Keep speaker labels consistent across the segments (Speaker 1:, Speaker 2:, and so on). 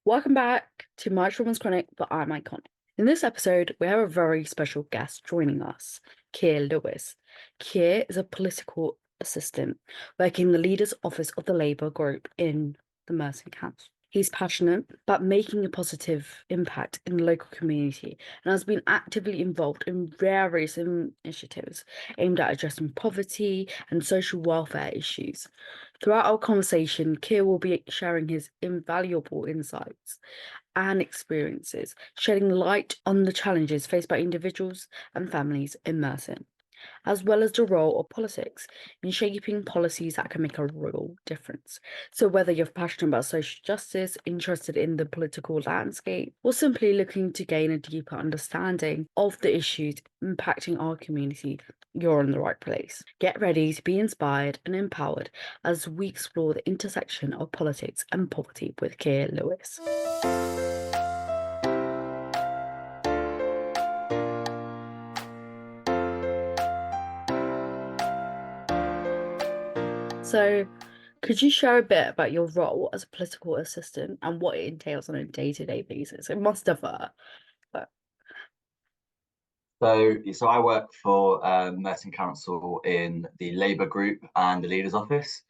Speaker 1: Welcome back to My Children's Chronic, but I'm Iconic. In this episode, we have a very special guest joining us, Keir Lewis. Keir is a political assistant working in the leader's office of the Labour group in the Merton Council. He's passionate about making a positive impact in the local community and has been actively involved in various initiatives aimed at addressing poverty and social welfare issues. Throughout our conversation, Keir will be sharing his invaluable insights and experiences, shedding light on the challenges faced by individuals and families in Merton, as well as the role of politics in shaping policies that can make a real difference. So whether you're passionate about social justice, interested in the political landscape, or simply looking to gain a deeper understanding of the issues impacting our community, you're in the right place. Get ready to be inspired and empowered as we explore the intersection of politics and poverty with Keir Lewis. So, could you share a bit about your role as a political assistant and what it entails on a day-to-day basis? It must differ, but
Speaker 2: So I work for Merton Council in the Labour group and the Leader's office.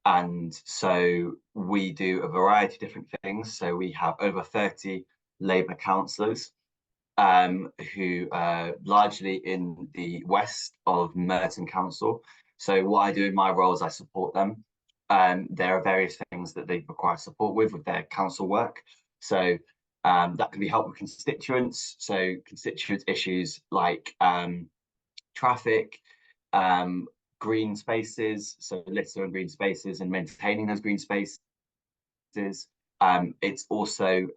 Speaker 2: And so we do a variety of different things. So we have over 30 Labour councillors who are largely in the west of Merton Council. So what I do in my role is I support them. There are various things that they require support with their council work. So that can be help with constituents. So constituent issues like traffic, green spaces, so litter and green spaces and maintaining those green spaces. It's also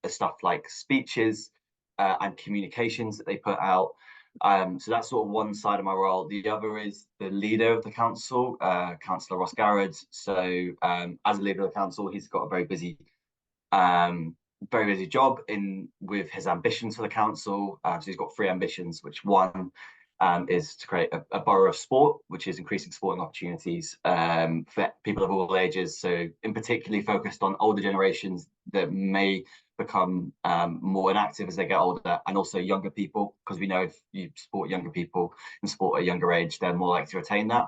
Speaker 2: stuff like speeches and communications that they put out. So that's sort of one side of my role. The other is the leader of the council, Councillor Ross Garrett. So as a leader of the council, he's got a very busy job with his ambitions for the council. So he's got three ambitions, which one is to create a borough of sport, which is increasing sporting opportunities for people of all ages. So in particularly focused on older generations that may become more inactive as they get older, and also younger people, because we know if you support younger people in sport at a younger age, they're more likely to retain that.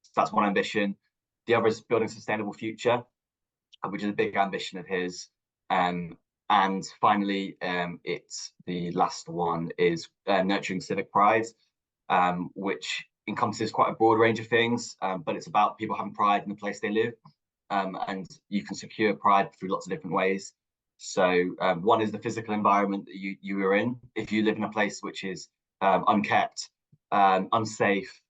Speaker 2: So that's one ambition. The other is building a sustainable future, which is a big ambition of his. And finally, it's the last one is nurturing civic pride, which encompasses quite a broad range of things, but it's about people having pride in the place they live. And you can secure pride through lots of different ways. So one is the physical environment that you are in. If you live in a place which is unkept, unsafe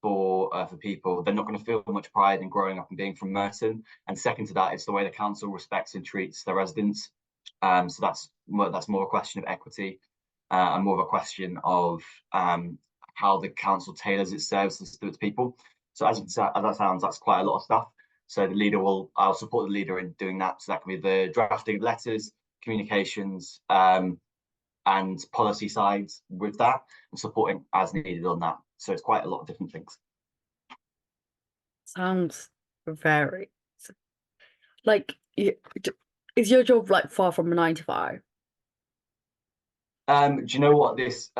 Speaker 2: for people, they're not going to feel much pride in growing up and being from Merton. And second to that, it's the way the council respects and treats their residents. So that's more a question of equity and more of a question of how the council tailors its services to its people. So as that sounds, that's quite a lot of stuff. So I'll support the leader in doing that. So that can be the drafting of letters, communications, and policy sides with that, and supporting as needed on that. So it's quite a lot of different things.
Speaker 1: sounds very like is your job like far from a 9 to 5?
Speaker 2: Do you know what this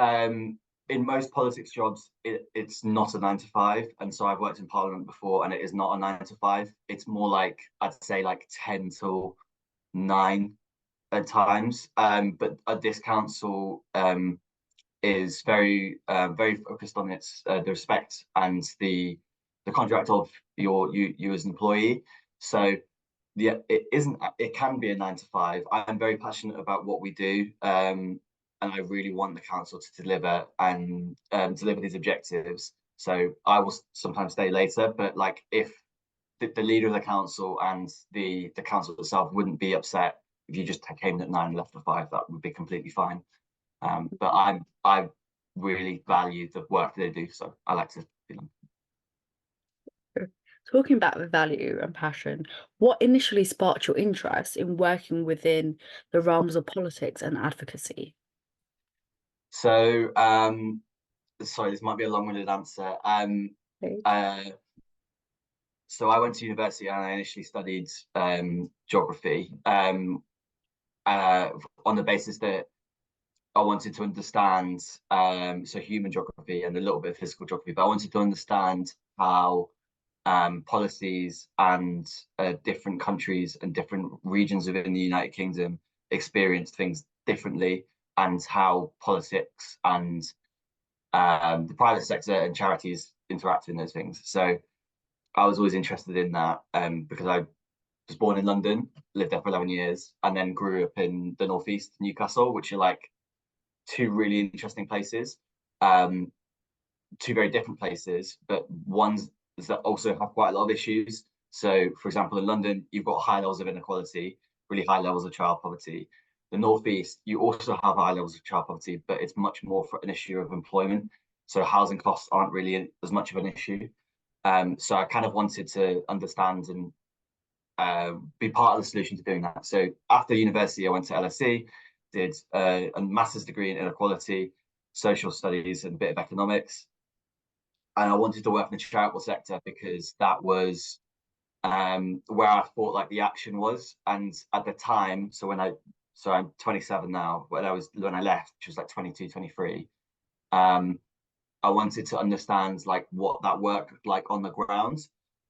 Speaker 2: in most politics jobs, it's not a 9 to 5. And so I've worked in Parliament before, and it is not a 9 to 5. It's more like, I'd say, like 10 till 9 at times. But this council is very focused on its the respect and the contract of you as an employee. So yeah, it can be a 9 to 5. I'm very passionate about what we do. And I really want the council to deliver and deliver these objectives. So I will sometimes stay later, but like if the leader of the council and the council itself wouldn't be upset if you just came in at 9 and left at 5, that would be completely fine. But I really value the work they do, so I like to be them.
Speaker 1: Talking about the value and passion, what initially sparked your interest in working within the realms of politics and advocacy?
Speaker 2: So sorry, this might be a long-winded answer.
Speaker 1: Okay.
Speaker 2: So I went to university and I initially studied geography. on the basis that I wanted to understand so human geography and a little bit of physical geography, but I wanted to understand how policies and different countries and different regions within the United Kingdom experienced things differently, and how politics and the private sector and charities interact in those things. So I was always interested in that because I was born in London, lived there for 11 years, and then grew up in the northeast, Newcastle, which are like two really interesting places, two very different places, but ones that also have quite a lot of issues. So, for example, in London, you've got high levels of inequality, really high levels of child poverty. The northeast, you also have high levels of child poverty, but it's much more for an issue of employment. So housing costs aren't really as much of an issue. So I kind of wanted to understand and be part of the solution to doing that. So after university, I went to LSE, did a master's degree in inequality, social studies, and a bit of economics. And I wanted to work in the charitable sector because that was where I thought like the action was. And at the time, so I'm 27 now, when I left, which was like 22, 23, I wanted to understand like what that work looked like on the ground,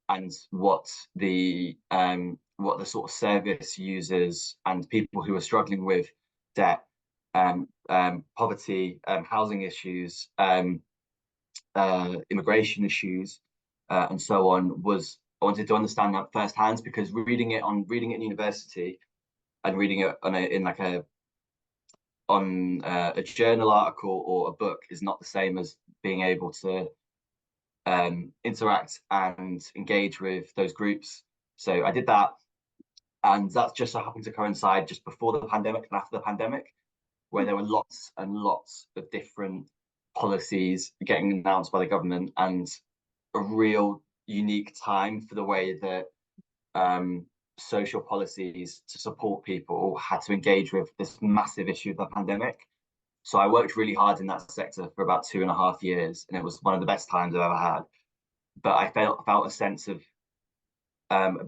Speaker 2: and what the sort of service users and people who are struggling with debt, poverty, housing issues, immigration issues, and so on, was I wanted to understand that firsthand, because reading it in university and reading it on a journal article or a book is not the same as being able to interact and engage with those groups. So I did that, and that just so happened to coincide just before the pandemic and after the pandemic, where there were lots and lots of different policies getting announced by the government, and a real unique time for the way that social policies to support people had to engage with this massive issue of the pandemic. So I worked really hard in that sector for about 2.5 years, and it was one of the best times I've ever had. But I felt a sense of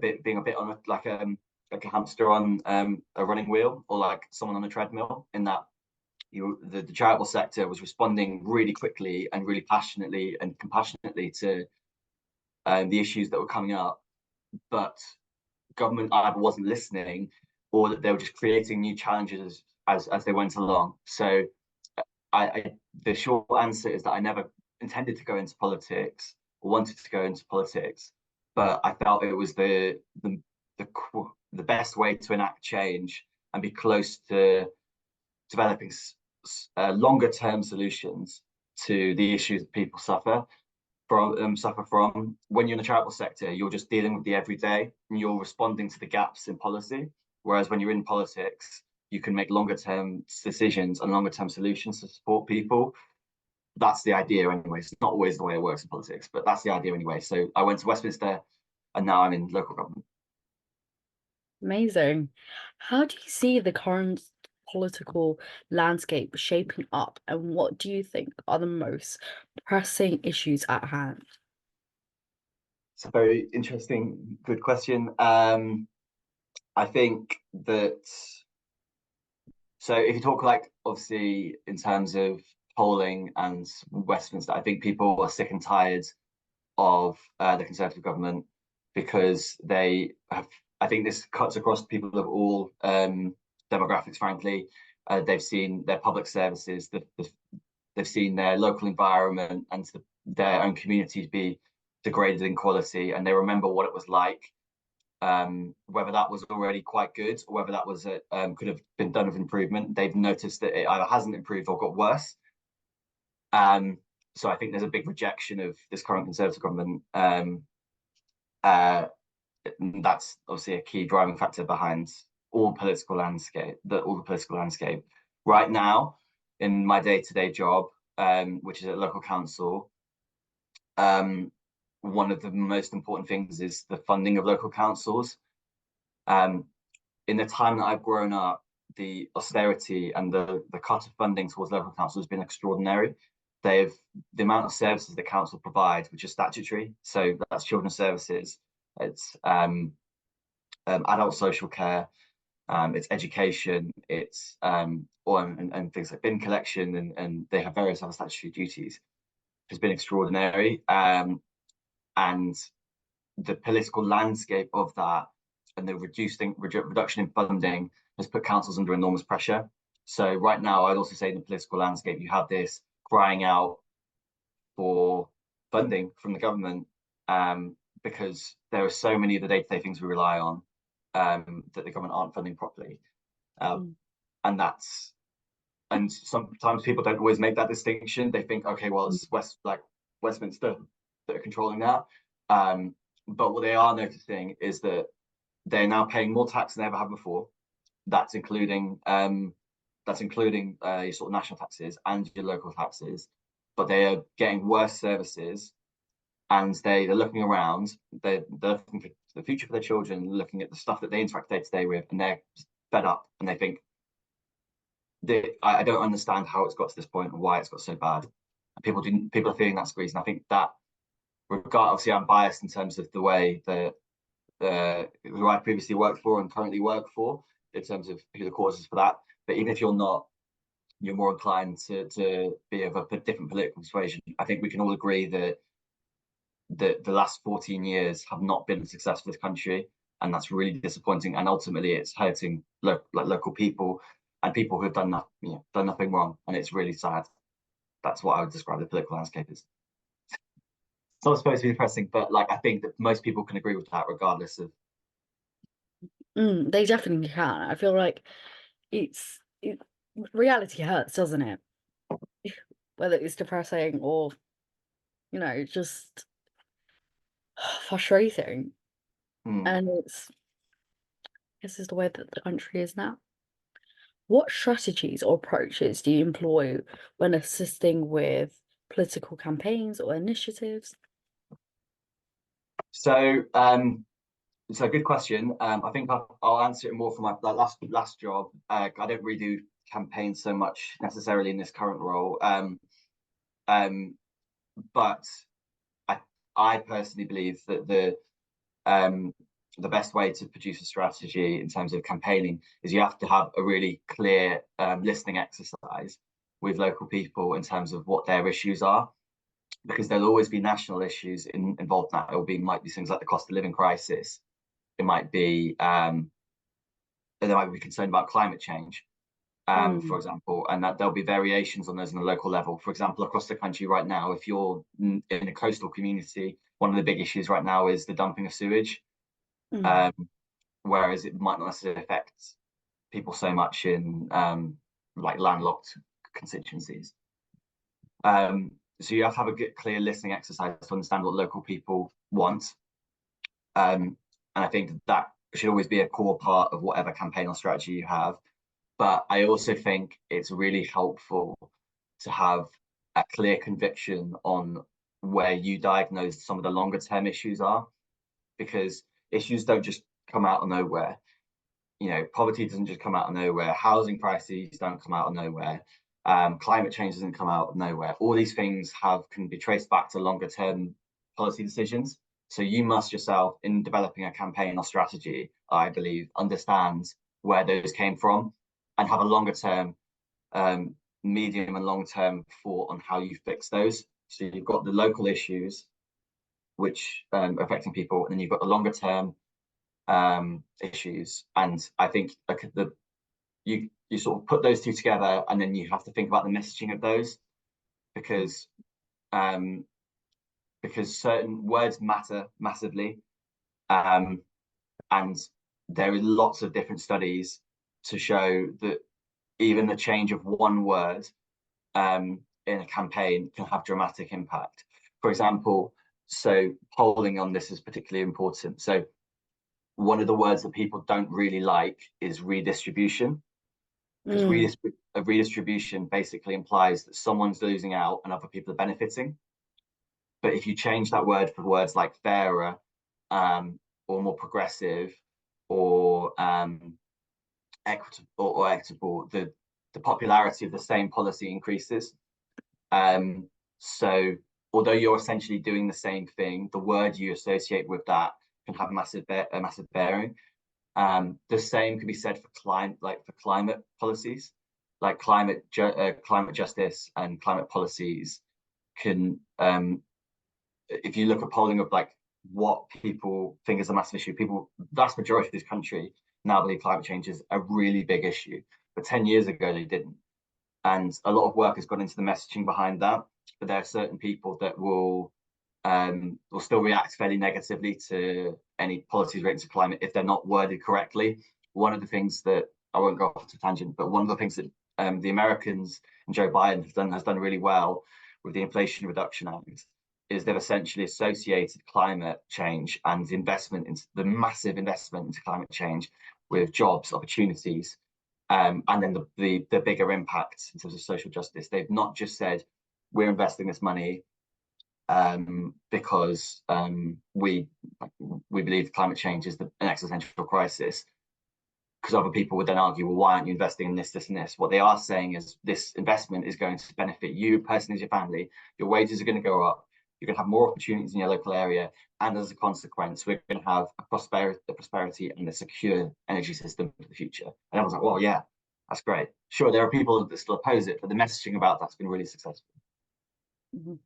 Speaker 2: being a bit on like a hamster on a running wheel, or like someone on a treadmill, in that the charitable sector was responding really quickly and really passionately and compassionately to the issues that were coming up, but government either wasn't listening, or that they were just creating new challenges as they went along. So the short answer is that I never intended to go into politics or wanted to go into politics, but I felt it was the best way to enact change and be close to developing longer term solutions to the issues that people suffer from. When you're in the charitable sector, you're just dealing with the everyday, and you're responding to the gaps in policy. Whereas when you're in politics, you can make longer term decisions and longer term solutions to support people. That's the idea anyway. It's not always the way it works in politics, but that's the idea anyway. So I went to Westminster, and now I'm in local government.
Speaker 1: Amazing. How do you see the current political landscape shaping up, and what do you think are the most pressing issues at hand?
Speaker 2: It's a very interesting, good question. I think that, so if you talk like obviously in terms of polling and Westminster, I think people are sick and tired of the Conservative government, because they have, I think this cuts across people of all demographics, frankly. They've seen their public services, they've seen their local environment and their own communities be degraded in quality, and they remember what it was like, whether that was already quite good or whether that was could have been done with improvement. They've noticed that it either hasn't improved or got worse. So I think there's a big rejection of this current Conservative government. That's obviously a key driving factor behind all the political landscape right now. In my day-to-day job, which is at local council, one of the most important things is the funding of local councils. In the time that I've grown up, the austerity and the cut of funding towards local council has been extraordinary. The amount of services the council provides, which is statutory, so that's children's services, it's adult social care, it's education, it's and things like bin collection, and they have various other statutory duties, has been extraordinary. And the political landscape of that and the reduction in funding has put councils under enormous pressure. So right now, I'd also say in the political landscape, you have this crying out for funding from the government, because there are so many of the day-to-day things we rely on that the government aren't funding properly. And sometimes people don't always make that distinction. They think, okay, well, it's Westminster that are controlling that. But what they are noticing is that they're now paying more tax than they ever have before. That's including your sort of national taxes and your local taxes. But they are getting worse services, and they're looking around. They're looking for the future for their children, looking at the stuff that they interact day to day with, and they're fed up, and they think, I don't understand how it's got to this point and why it's got so bad. And people are feeling that squeeze, and I think that, obviously I'm biased in terms of the way that who I previously worked for and currently work for, in terms of who the causes for that. But even if you're not, you're more inclined to be of a different political persuasion. I think we can all agree that the last 14 years have not been a success for this country, and that's really disappointing. And ultimately, it's hurting local people and people who have done nothing wrong, and it's really sad. That's what I would describe the political landscape as. It's not supposed to be depressing, but I think that most people can agree with that, regardless of.
Speaker 1: They definitely can. I feel like reality hurts, doesn't it? Whether it's depressing or, just frustrating. And this is the way that the country is now. What strategies or approaches do you employ when assisting with political campaigns or initiatives?
Speaker 2: So it's a good question. I think I'll answer it more for my last job. I don't really do campaigns so much necessarily in this current role. But I personally believe that the best way to produce a strategy in terms of campaigning is you have to have a really clear listening exercise with local people in terms of what their issues are, because there'll always be national issues involved in that. Might be things like the cost of living crisis. It might be they might be concerned about climate change, for example, and that there'll be variations on those on the local level. For example, across the country right now, if you're in a coastal community, one of the big issues right now is the dumping of sewage. Whereas it might not necessarily affect people so much in landlocked constituencies. So you have to have a good, clear listening exercise to understand what local people want. And I think that should always be a core part of whatever campaign or strategy you have. But I also think it's really helpful to have a clear conviction on where you diagnose some of the longer term issues are, because issues don't just come out of nowhere. Poverty doesn't just come out of nowhere. Housing prices don't come out of nowhere. Climate change doesn't come out of nowhere. All these things can be traced back to longer term policy decisions. So you must yourself, in developing a campaign or strategy, I believe, understand where those came from and have a longer term, medium and long term thought on how you fix those. So you've got the local issues which are affecting people, and then you've got the longer term issues. And I think you sort of put those two together, and then you have to think about the messaging of those, because certain words matter massively, and there are lots of different studies to show that even the change of one word in a campaign can have dramatic impact. For example, so polling on this is particularly important. So one of the words that people don't really like is redistribution, because redistribution basically implies that someone's losing out and other people are benefiting. But if you change that word for words like fairer, or more progressive, or equitable, the popularity of the same policy increases. So although you're essentially doing the same thing, the word you associate with that can have a massive bearing. The same can be said for climate policies, like climate justice and climate policies can. If you look at polling of like what people think is a massive issue, vast majority of this country now believe climate change is a really big issue. But 10 years ago, they didn't. And a lot of work has gone into the messaging behind that. But there are certain people that will still react fairly negatively to any policies related to climate if they're not worded correctly. One of the things that, I won't go off to a tangent, but one of the things that the Americans and Joe Biden has done really well with the Inflation Reduction Act is they've essentially associated climate change and the massive investment into climate change with jobs, opportunities, and then the bigger impacts in terms of social justice. They've not just said, we're investing this money because we believe climate change is an existential crisis. Because other people would then argue, well, why aren't you investing in this, and this? What they are saying is this investment is going to benefit you personally as your family. Your wages are going to go up. You're going to have more opportunities in your local area. And as a consequence, we're going to have a prosperity and a secure energy system for the future. And everyone's like, well, yeah, that's great. Sure, there are people that still oppose it, but the messaging about that's been really successful.
Speaker 1: Mhm.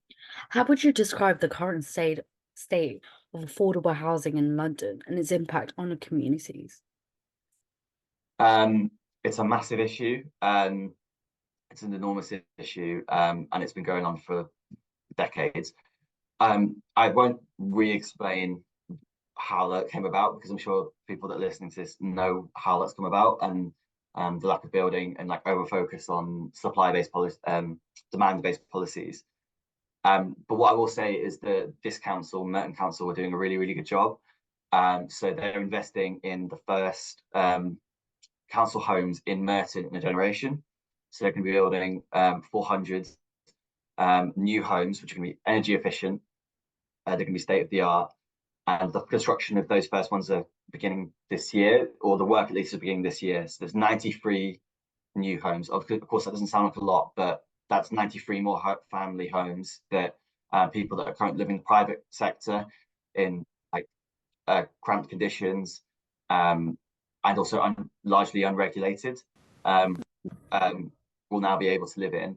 Speaker 1: How would you describe the current state of affordable housing in London and its impact on the communities?
Speaker 2: It's a massive issue. It's an enormous issue, and it's been going on for decades. I won't re-explain how that came about because I'm sure people that are listening to this know how that's come about, and the lack of building and like over focus on supply-based policy, demand-based policies. But what I will say is that this council, Merton Council, are doing a really, really good job. So they're investing in the first council homes in Merton in a generation. So they're going to be building 400 new homes, which are going to be energy efficient. They're going to be state of the art. And the construction of those first ones are beginning this year, or the work at least is beginning this year. So there's 93 new homes. Of course, that doesn't sound like a lot, but that's 93 more family homes that people that are currently living in the private sector in like cramped conditions, and also largely unregulated, will now be able to live in.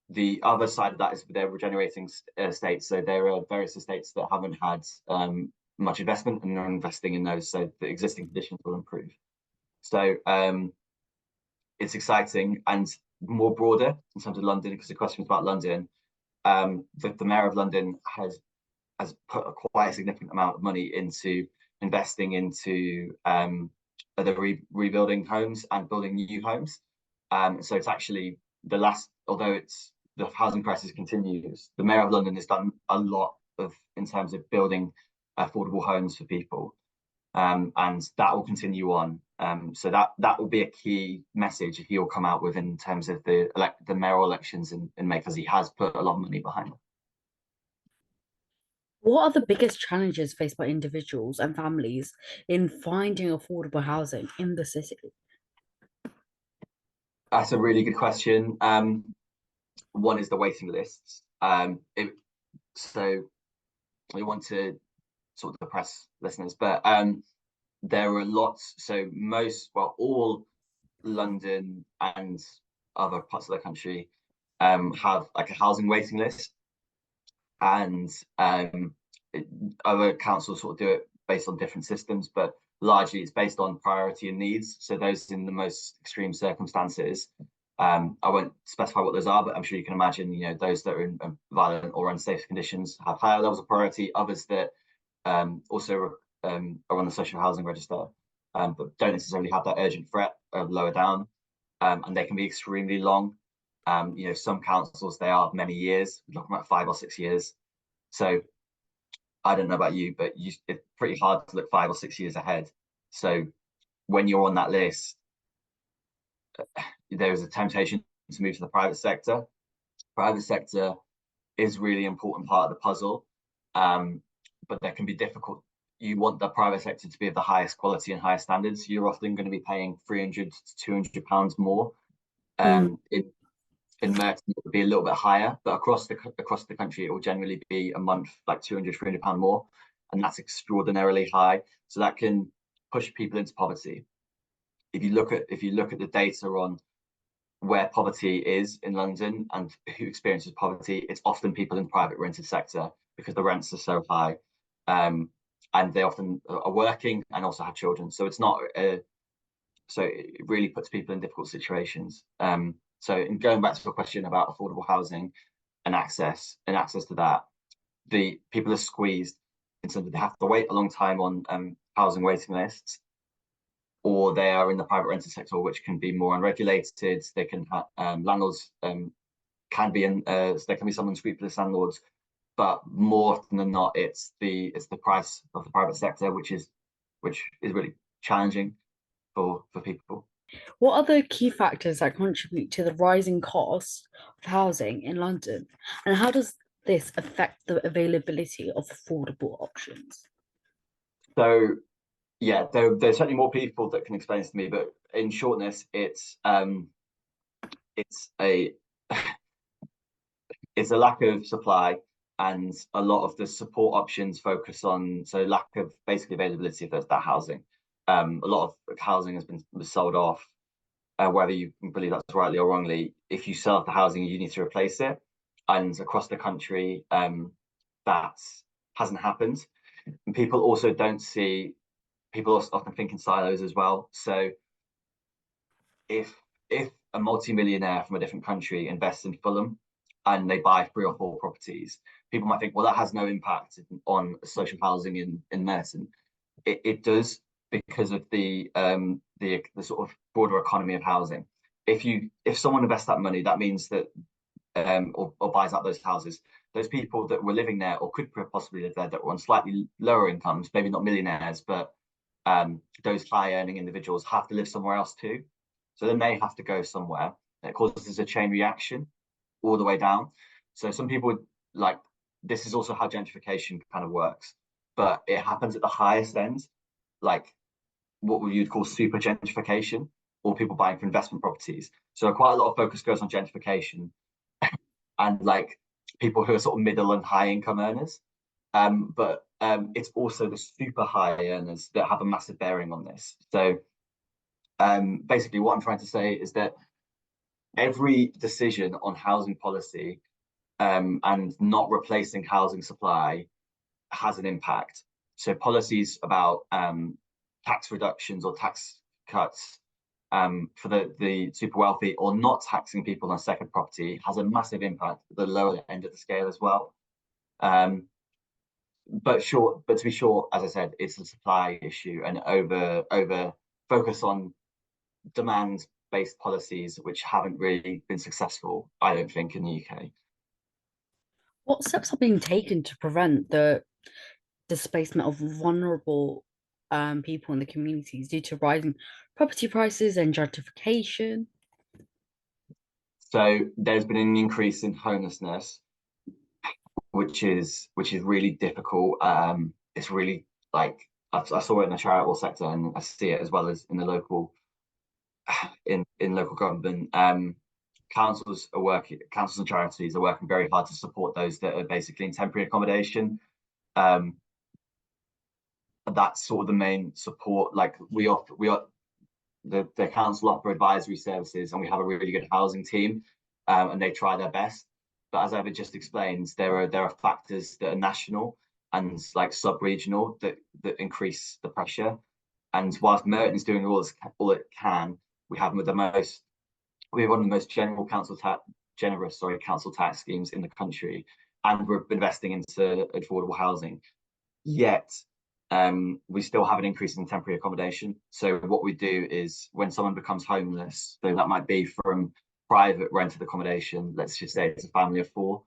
Speaker 2: The other side of that is they're regenerating estates. So there are various estates that haven't had much investment and are investing in those, so the existing conditions will improve. So it's exciting and more broader in terms of London, because the question was about London. The Mayor of London has put quite a significant amount of money into investing into rebuilding homes and building new homes. So it's actually although the housing crisis continues, the Mayor of London has done a lot in terms of building affordable homes for people. And that will continue on. So that will be a key message he'll come out with in terms of the mayoral elections in May, because he has put a lot of money behind it.
Speaker 1: What are the biggest challenges faced by individuals and families in finding affordable housing in the city?
Speaker 2: That's a really good question. One is the waiting lists. So we want to sort of depress listeners, but there are lots. So all London and other parts of the country have like a housing waiting list, and other councils sort of do it based on different systems, but largely it's based on priority and needs. So those in the most extreme circumstances, I won't specify what those are, but I'm sure you can imagine, those that are in violent or unsafe conditions have higher levels of priority. Others that also are on the social housing register, but don't necessarily have that urgent threat lower down, and they can be extremely long. Some councils, they are many years, we're talking about 5 or 6 years. So I don't know about you, but it's pretty hard to look 5 or 6 years ahead. So when you're on that list, there is a temptation to move to the private sector. Private sector is really important part of the puzzle, but that can be difficult. You want the private sector to be of the highest quality and highest standards. You're often going to be paying £300 to £200 more. In Merton, it would be a little bit higher, but across the country, it will generally be a month like £200, £300 more, and that's extraordinarily high. So that can push people into poverty. If you look at the data on where poverty is in London and who experiences poverty, it's often people in the private rented sector because the rents are so high, and they often are working and also have children. So it's not so it really puts people in difficult situations. So in going back to a question about affordable housing and access to that, the people are squeezed in terms of they have to wait a long time on housing waiting lists, or they are in the private rented sector, which can be more unregulated. They can landlords can be in so there can be some unscrupulous landlords, but more often than not, it's the price of the private sector, which is really challenging for people.
Speaker 1: What are the key factors that contribute to the rising cost of housing in London, and how does this affect the availability of affordable options?
Speaker 2: So yeah, there's certainly more people that can explain this to me, but in shortness, it's a it's a lack of supply, and a lot of the support options focus on lack of basically availability of that housing. A lot of housing has been sold off, whether you believe that's rightly or wrongly. If you sell off the housing, you need to replace it, and across the country, that hasn't happened. And people also don't see. People often think in silos as well. So if a multi-millionaire from a different country invests in Fulham and they buy 3 or 4 properties, people might think, well, that has no impact on social housing in Merton. It does, because of the sort of broader economy of housing. If someone invests that money, that means that or buys out those houses, those people that were living there or could possibly live there that were on slightly lower incomes, maybe not millionaires, but those high earning individuals have to live somewhere else too. So then they have to go somewhere. It causes a chain reaction all the way down. So some people would like, this is also how gentrification kind of works, but it happens at the highest end, like what you'd call super gentrification, or people buying for investment properties. So quite a lot of focus goes on gentrification and like people who are sort of middle and high income earners. But it's also the super high earners that have a massive bearing on this. So basically what I'm trying to say is that every decision on housing policy and not replacing housing supply has an impact. So policies about tax reductions or tax cuts for the super wealthy, or not taxing people on second property, has a massive impact at the lower end of the scale as well. But to be sure, as I said, it's a supply issue, and over focus on demand-based policies, which haven't really been successful, I don't think, in the UK.
Speaker 1: What steps are being taken to prevent the displacement of vulnerable people in the communities due to rising property prices and gentrification?
Speaker 2: So there's been an increase in homelessness, which is really difficult. It's really like I saw it in the charitable sector, and I see it as well as in the local in local government. Councils and charities are working very hard to support those that are basically in temporary accommodation. That's sort of the main support. Like the council offer advisory services, and we have a really good housing team, and they try their best. But as I've just explained, there are factors that are national and like sub-regional that increase the pressure. And whilst Merton is doing all it can, we have one of the most generous council tax schemes in the country, and we're investing into affordable housing. Yet we still have an increase in temporary accommodation. So what we do is when someone becomes homeless, so that might be from private rented accommodation, let's just say it's a family of 4,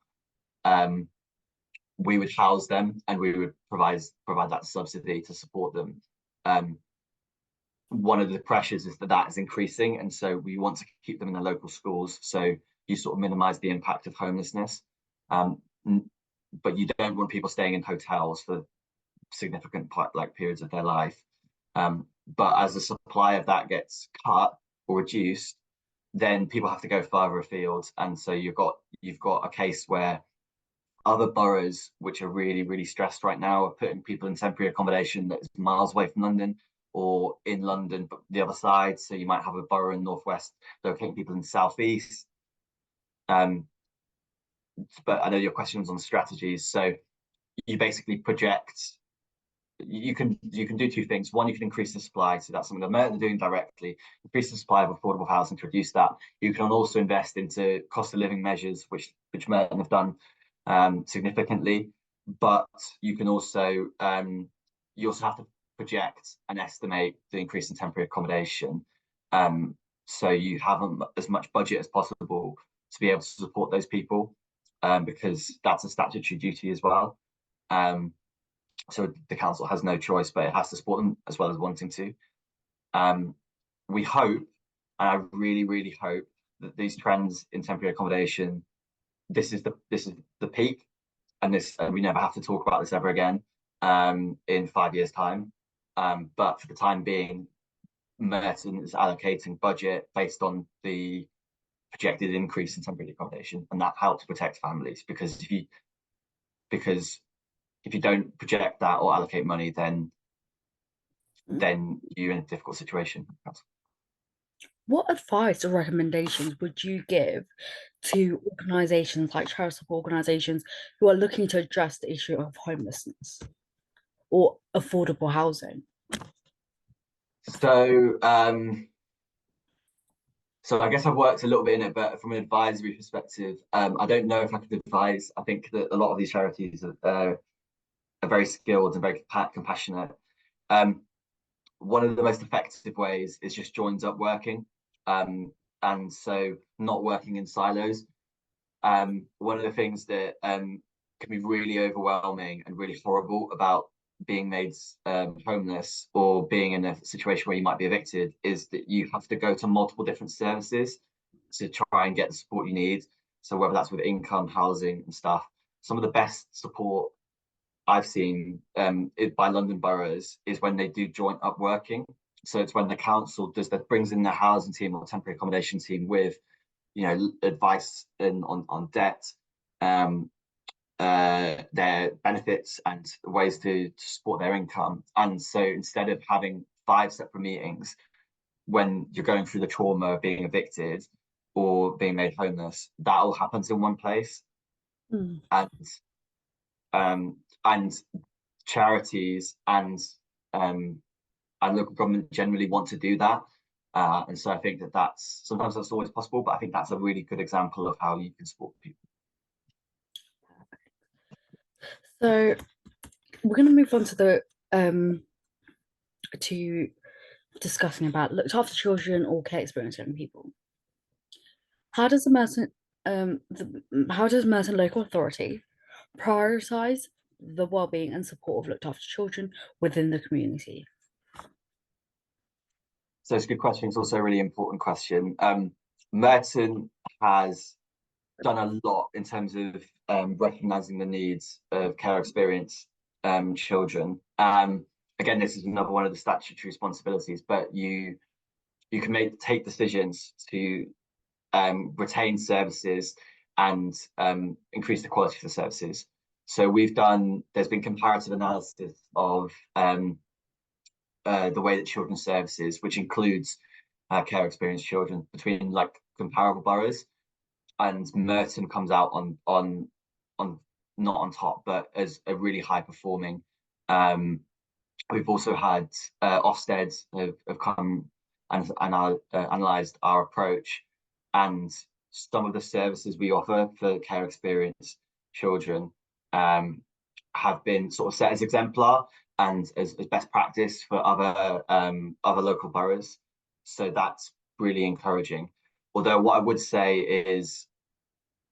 Speaker 2: we would house them and we would provide that subsidy to support them. One of the pressures is that is increasing, and so we want to keep them in the local schools, so you sort of minimize the impact of homelessness, but you don't want people staying in hotels for significant periods of their life. But as the supply of that gets cut or reduced, then people have to go further afield, and so you've got a case where other boroughs which are really stressed right now are putting people in temporary accommodation that is miles away from London, or in London, but the other side. So you might have a borough in Northwest locating people in the Southeast. But I know your question was on strategies. So you basically project, you can do two things. One, you can increase the supply. So that's something that Merton are doing directly, increase the supply of affordable housing to reduce that. You can also invest into cost of living measures, which Merton have done significantly. But you can also you also have to project and estimate the increase in temporary accommodation. So you have as much budget as possible to be able to support those people, because that's a statutory duty as well. So the council has no choice, but it has to support them as well as wanting to. We hope, and I really, really hope that these trends in temporary accommodation, this is the peak, and we never have to talk about this ever again in 5 years' time. But for the time being, Merton is allocating budget based on the projected increase in temporary accommodation, and that helps protect families, because if you don't project that or allocate money, then you're in a difficult situation.
Speaker 1: What advice or recommendations would you give to organisations like charitable organisations who are looking to address the issue of homelessness or affordable housing?
Speaker 2: So, so I guess I've worked a little bit in it, but from an advisory perspective, I don't know if I could advise. I think that a lot of these charities are very skilled and very compassionate. One of the most effective ways is just joins up working, and so not working in silos. One of the things that can be really overwhelming and really horrible about being made homeless or being in a situation where you might be evicted is that you have to go to multiple different services to try and get the support you need. So whether that's with income, housing and stuff, some of the best support I've seen by London boroughs is when they do joint up working. So it's when the council brings in their housing team or temporary accommodation team with, advice on debt, their benefits and ways to support their income. And so instead of having 5 separate meetings when you're going through the trauma of being evicted or being made homeless, that all happens in one place. And charities and local government generally want to do that. And so I think that's sometimes that's always possible, but I think that's a really good example of how you can support people.
Speaker 1: So we're going to move on to the to discussing about looked after children or care experience young people. How does Merton Local Authority prioritize the well-being and support of looked after children within the community?
Speaker 2: So it's a good question. It's also a really important question. Merton has done a lot in terms of recognising the needs of care experience children. Again, this is another one of the statutory responsibilities, but you can take decisions to retain services and increase the quality of the services. So there's been comparative analysis of the way that children's services, which includes care experience children, between like comparable boroughs, and Merton comes out on not on top, but as a really high performing. We've also had Ofsted have come and analysed our approach, and some of the services we offer for care experience children have been sort of set as exemplar and as best practice for other local boroughs. So that's really encouraging. Although what I would say is,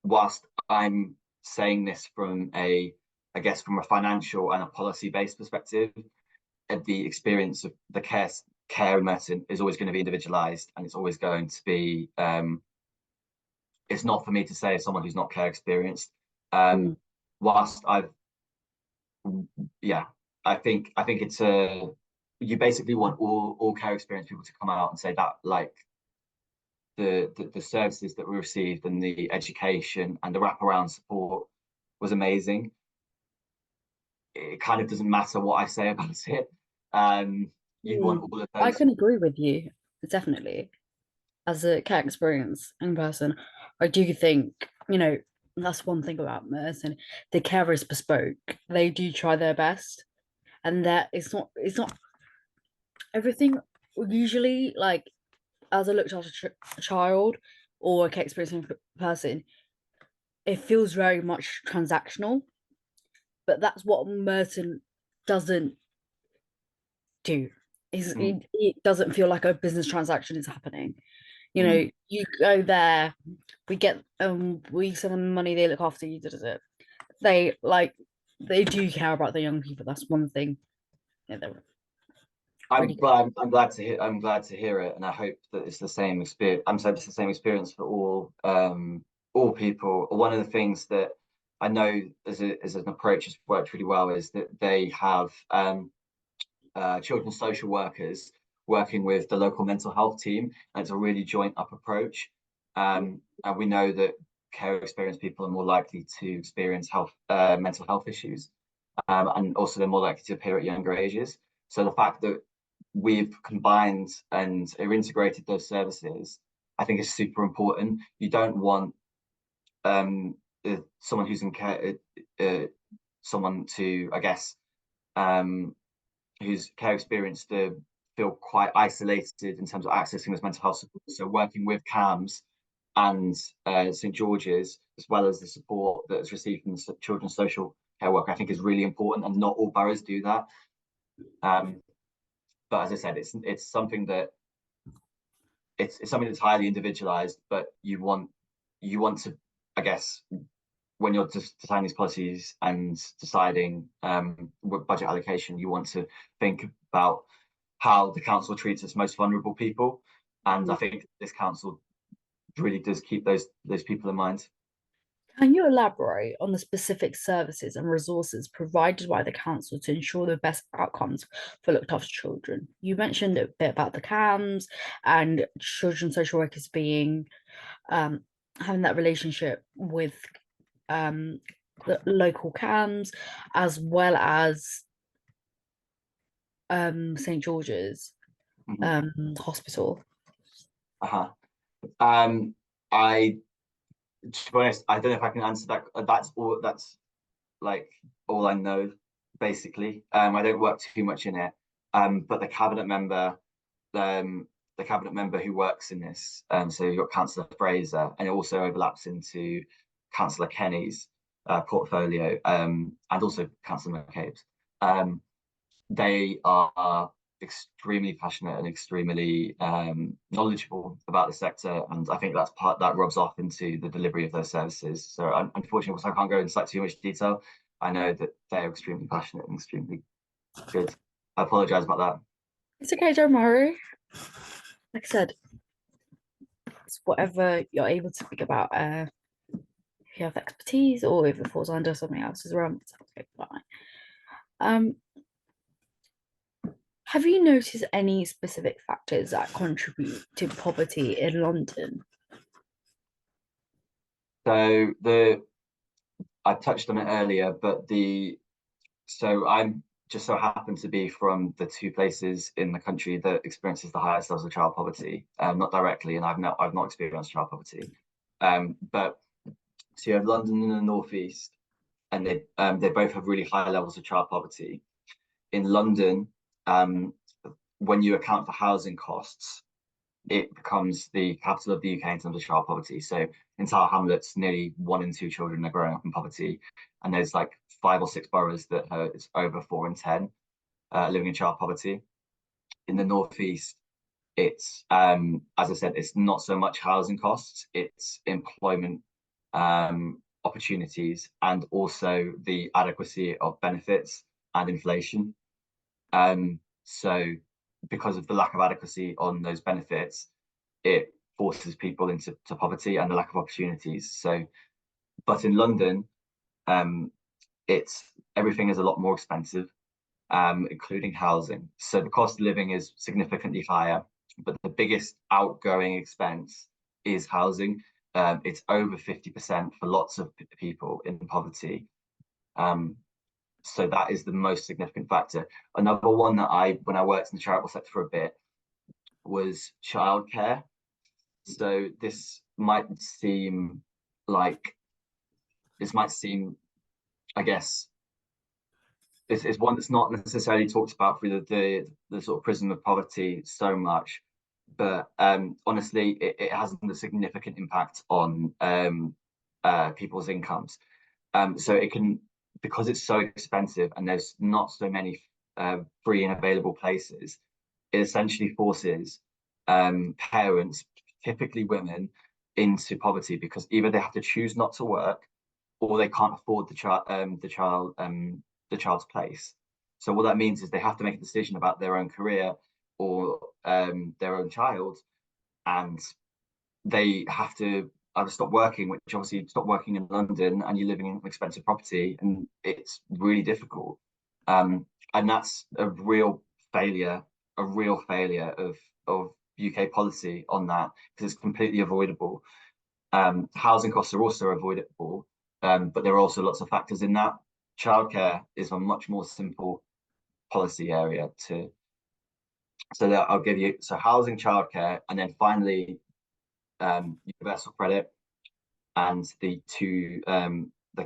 Speaker 2: whilst I'm saying this from a financial and a policy-based perspective, the experience of the care in Merton is always going to be individualised, and it's always going to be. It's not for me to say as someone who's not care experienced. Whilst I think it's you basically want all care experienced people to come out and say that, like, the services that we received and the education and the wraparound support was amazing. It kind of doesn't matter what I say about it. you'd want all of
Speaker 1: I
Speaker 2: those.
Speaker 1: can agree with you, definitely. As a cat experience in person, I do think, that's one thing about Merton. The care is bespoke. They do try their best, and that it's not everything. Usually, like as a looked after child or a care experiencing person, it feels very much transactional. But that's what Merton doesn't do.
Speaker 2: Mm,
Speaker 1: It doesn't feel like a business transaction is happening.
Speaker 2: mm.
Speaker 1: You go there, we send them money, they look after you. They they do care about the young people. That's one thing. Yeah, they're really good.
Speaker 2: I'm glad to hear. I'm glad to hear it, and I hope that it's the same experience. I'm sorry, it's the same experience for all people. One of the things that I know as an approach has worked really well is that they have children's social workers working with the local mental health team, and it's a really joint up approach. And we know that care experienced people are more likely to experience mental health issues, and also they're more likely to appear at younger ages. So the fact that we've combined and integrated those services, I think is super important. You don't want someone who's in care, someone to, I guess, whose care experience to feel quite isolated in terms of accessing this mental health support. So working with CAMS and St George's, as well as the support that is received from the children's social care work, I think is really important, and not all boroughs do that. But as I said, it's something that it's something that's highly individualized, but you want to, I guess, when you're just designing these policies and deciding what budget allocation, you want to think about how the council treats its most vulnerable people. And I think this council really does keep those people in mind.
Speaker 1: Can you elaborate on the specific services and resources provided by the council to ensure the best outcomes for looked after children? You mentioned a bit about the CAMs and children's social workers being having that relationship with the local CAMs, as well as St George's Hospital.
Speaker 2: Uh-huh. I To be honest, I don't know if I can answer that. That's like all I know, basically. I don't work too much in it. But the cabinet member who works in this, so you've got Councillor Fraser, and it also overlaps into Councillor Kenny's portfolio, and also Councillor McCabe's. They are extremely passionate and extremely knowledgeable about the sector, and I think that's part that rubs off into the delivery of those services. So unfortunately, I can't go into like too much detail. I know that they're extremely passionate and extremely good. I apologise about that.
Speaker 1: It's okay, don't worry. Like I said, it's whatever you're able to speak about. If you have expertise or if it falls under something else's realm, it's absolutely fine. Have you noticed any specific factors that contribute to poverty in London?
Speaker 2: So I touched on it earlier, but I'm just so happen to be from the two places in the country that experiences the highest levels of child poverty. Not directly, and I've not experienced child poverty. But so you have London and the northeast, and they both have really high levels of child poverty. In London, when you account for housing costs, it becomes the capital of the UK in terms of child poverty. So in Tower Hamlets, nearly 1 in 2 children are growing up in poverty, and there's like 5 or 6 boroughs that it's over 4 in 10 living in child poverty. In the northeast, it's as I said, it's not so much housing costs; it's employment opportunities, and also the adequacy of benefits and inflation. So because of the lack of adequacy on those benefits, it forces people into poverty and the lack of opportunities. So, but in London, it's everything is a lot more expensive, including housing. So the cost of living is significantly higher, but the biggest outgoing expense is housing. It's over 50% for lots of people in poverty. So that is the most significant factor. Another one that when I worked in the charitable sector for a bit, was childcare. So like this might seem, I guess, it's one that's not necessarily talked about through the sort of prism of poverty so much, but honestly, it has a significant impact on people's incomes. So it can, because it's so expensive and there's not so many free and available places, it essentially forces parents, typically women, into poverty because either they have to choose not to work or they can't afford the child's place. So what that means is they have to make a decision about their own career or their own child, and they have to either stop working, which obviously stop working in London and you're living in expensive property, and it's really difficult. And that's a real failure of UK policy on that, because it's completely avoidable. Housing costs are also avoidable, but there are also lots of factors in that. Childcare is a much more simple policy area to. So that I'll give you, so housing, childcare, and then finally universal credit and the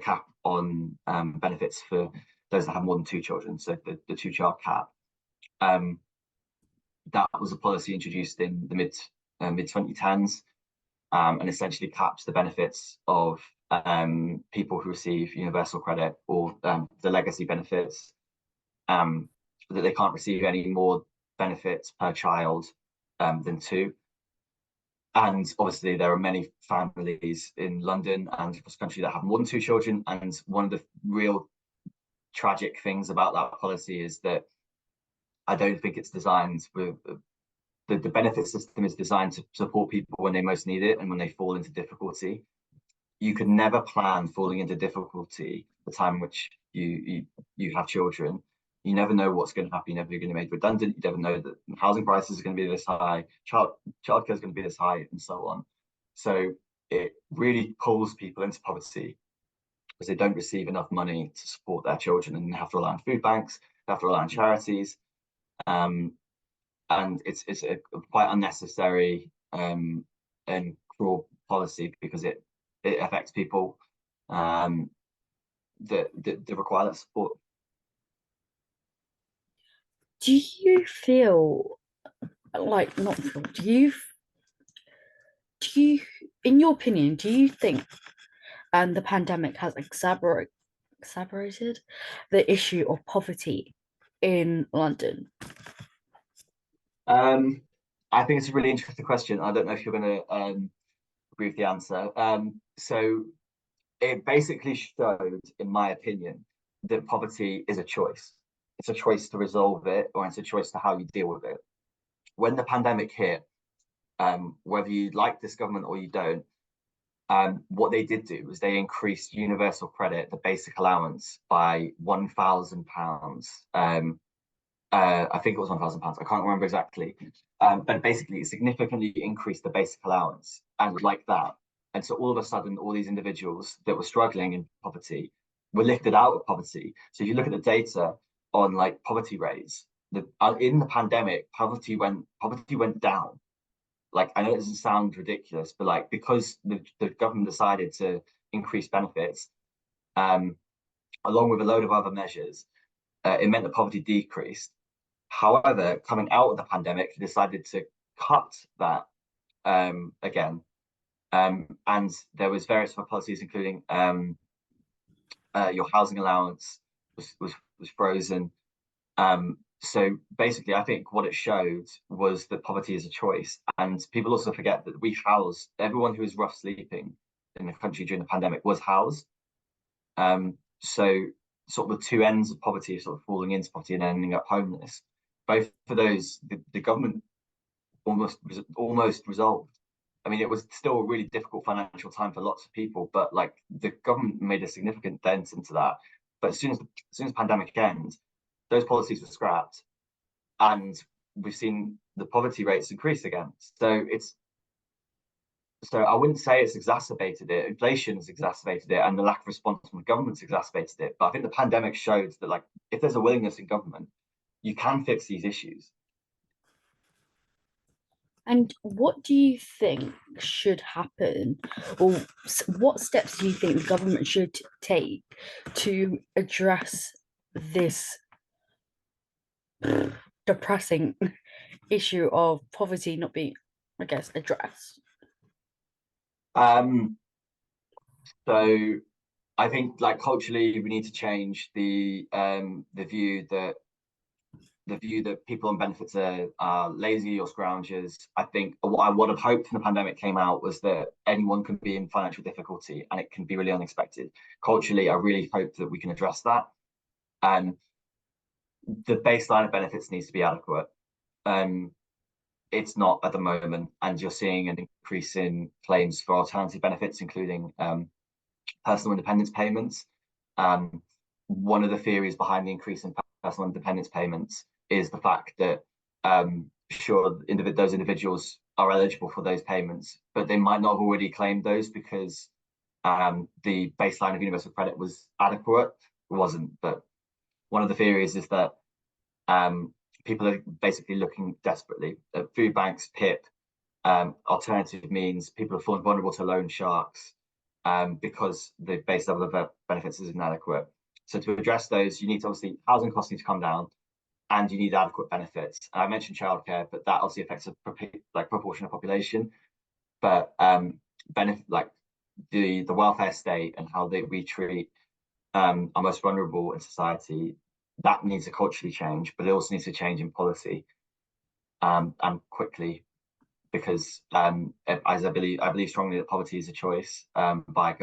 Speaker 2: cap on benefits for those that have more than 2 children. So the 2-child cap. That was a policy introduced in the mid 2010s, and essentially caps the benefits of people who receive universal credit or the legacy benefits, that they can't receive any more benefits per child than 2. And obviously there are many families in London and across the country that have more than 2 children. And one of the real tragic things about that policy is that I don't think it's designed with the benefit system is designed to support people when they most need it and when they fall into difficulty. You could never plan falling into difficulty the time in which you have children. You never know what's going to happen. You're never going to be made redundant. You never know that housing prices are going to be this high, childcare is going to be this high, and so on. So it really pulls people into poverty because they don't receive enough money to support their children, and they have to rely on food banks, they have to rely on charities, and it's a quite unnecessary and cruel policy because it affects people that require that support.
Speaker 1: Do you feel like not feel, do you in your opinion, do you think the pandemic has exacerbated the issue of poverty in London?
Speaker 2: I think it's a really interesting question. I don't know if you're going to agree with the answer. So it basically showed, in my opinion, that poverty is a choice. It's a choice to resolve it, or it's a choice to how you deal with it. When the pandemic hit, whether you like this government or you don't, what they did do was they increased universal credit, the basic allowance, by £1,000. I think it was £1,000. I can't remember exactly. But basically, it significantly increased the basic allowance, and like that. And so all of a sudden, all these individuals that were struggling in poverty were lifted out of poverty. So if you look at the data on like poverty rates, in the pandemic, poverty went down. Like, I know it doesn't sound ridiculous, but like, because the government decided to increase benefits, along with a load of other measures, it meant that poverty decreased. However, coming out of the pandemic, they decided to cut that again. And there was various other policies, including your housing allowance was frozen. So basically, I think what it showed was that poverty is a choice. And people also forget that we housed everyone who was rough sleeping in the country during the pandemic was housed. So sort of the two ends of poverty, sort of falling into poverty and ending up homeless. Both for those, the government almost resolved. I mean, it was still a really difficult financial time for lots of people, but like the government made a significant dent into that. But as soon as the pandemic ends, those policies were scrapped, and we've seen the poverty rates increase again. So So I wouldn't say it's exacerbated it. Inflation has exacerbated it, and the lack of response from the government's exacerbated it. But I think the pandemic showed that, like, if there's a willingness in government, you can fix these issues.
Speaker 1: And what do you think should happen, or what steps do you think the government should take to address this depressing issue of poverty not being, I guess, addressed?
Speaker 2: Um, so I think, like, culturally, we need to change the view that people on benefits are lazy or scroungers. I think what I would have hoped when the pandemic came out was that anyone can be in financial difficulty and it can be really unexpected. Culturally, I really hope that we can address that. And the baseline of benefits needs to be adequate. Um, it's not at the moment, and you're seeing an increase in claims for alternative benefits, including personal independence payments. Um, One of the theories behind the increase in personal independence payments is the fact that sure, those individuals are eligible for those payments, but they might not have already claimed those because the baseline of universal credit was adequate. It wasn't, but one of the theories is that people are basically looking desperately at food banks, PIP, alternative means. People are falling vulnerable to loan sharks because the base level of benefits is inadequate. So to address those, you need to, obviously, housing costs need to come down, and you need adequate benefits. I mentioned childcare, but that obviously affects a proportion of population. But benefit, like the welfare state and how we treat our most vulnerable in society, that needs to culturally change, but it also needs to change in policy and quickly, because as I believe strongly that poverty is a choice by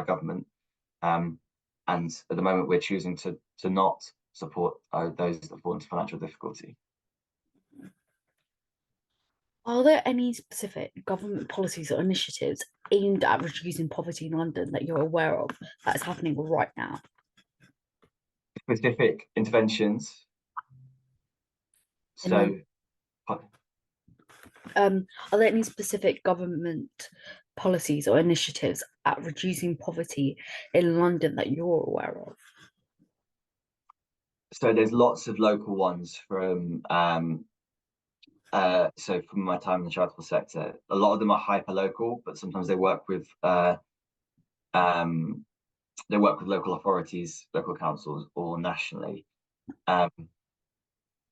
Speaker 2: government, and at the moment we're choosing to not support those that fall into financial difficulty.
Speaker 1: Are there any specific government policies or initiatives aimed at reducing poverty in London that you're aware of that is happening right now?
Speaker 2: Specific interventions.
Speaker 1: In London?
Speaker 2: So
Speaker 1: Are there any specific government policies or initiatives at reducing poverty in London that you're aware of?
Speaker 2: so there's lots of local ones from so from my time in the charitable sector. A lot of them are hyper local, but sometimes um, they work with local authorities, local councils, or nationally. Um,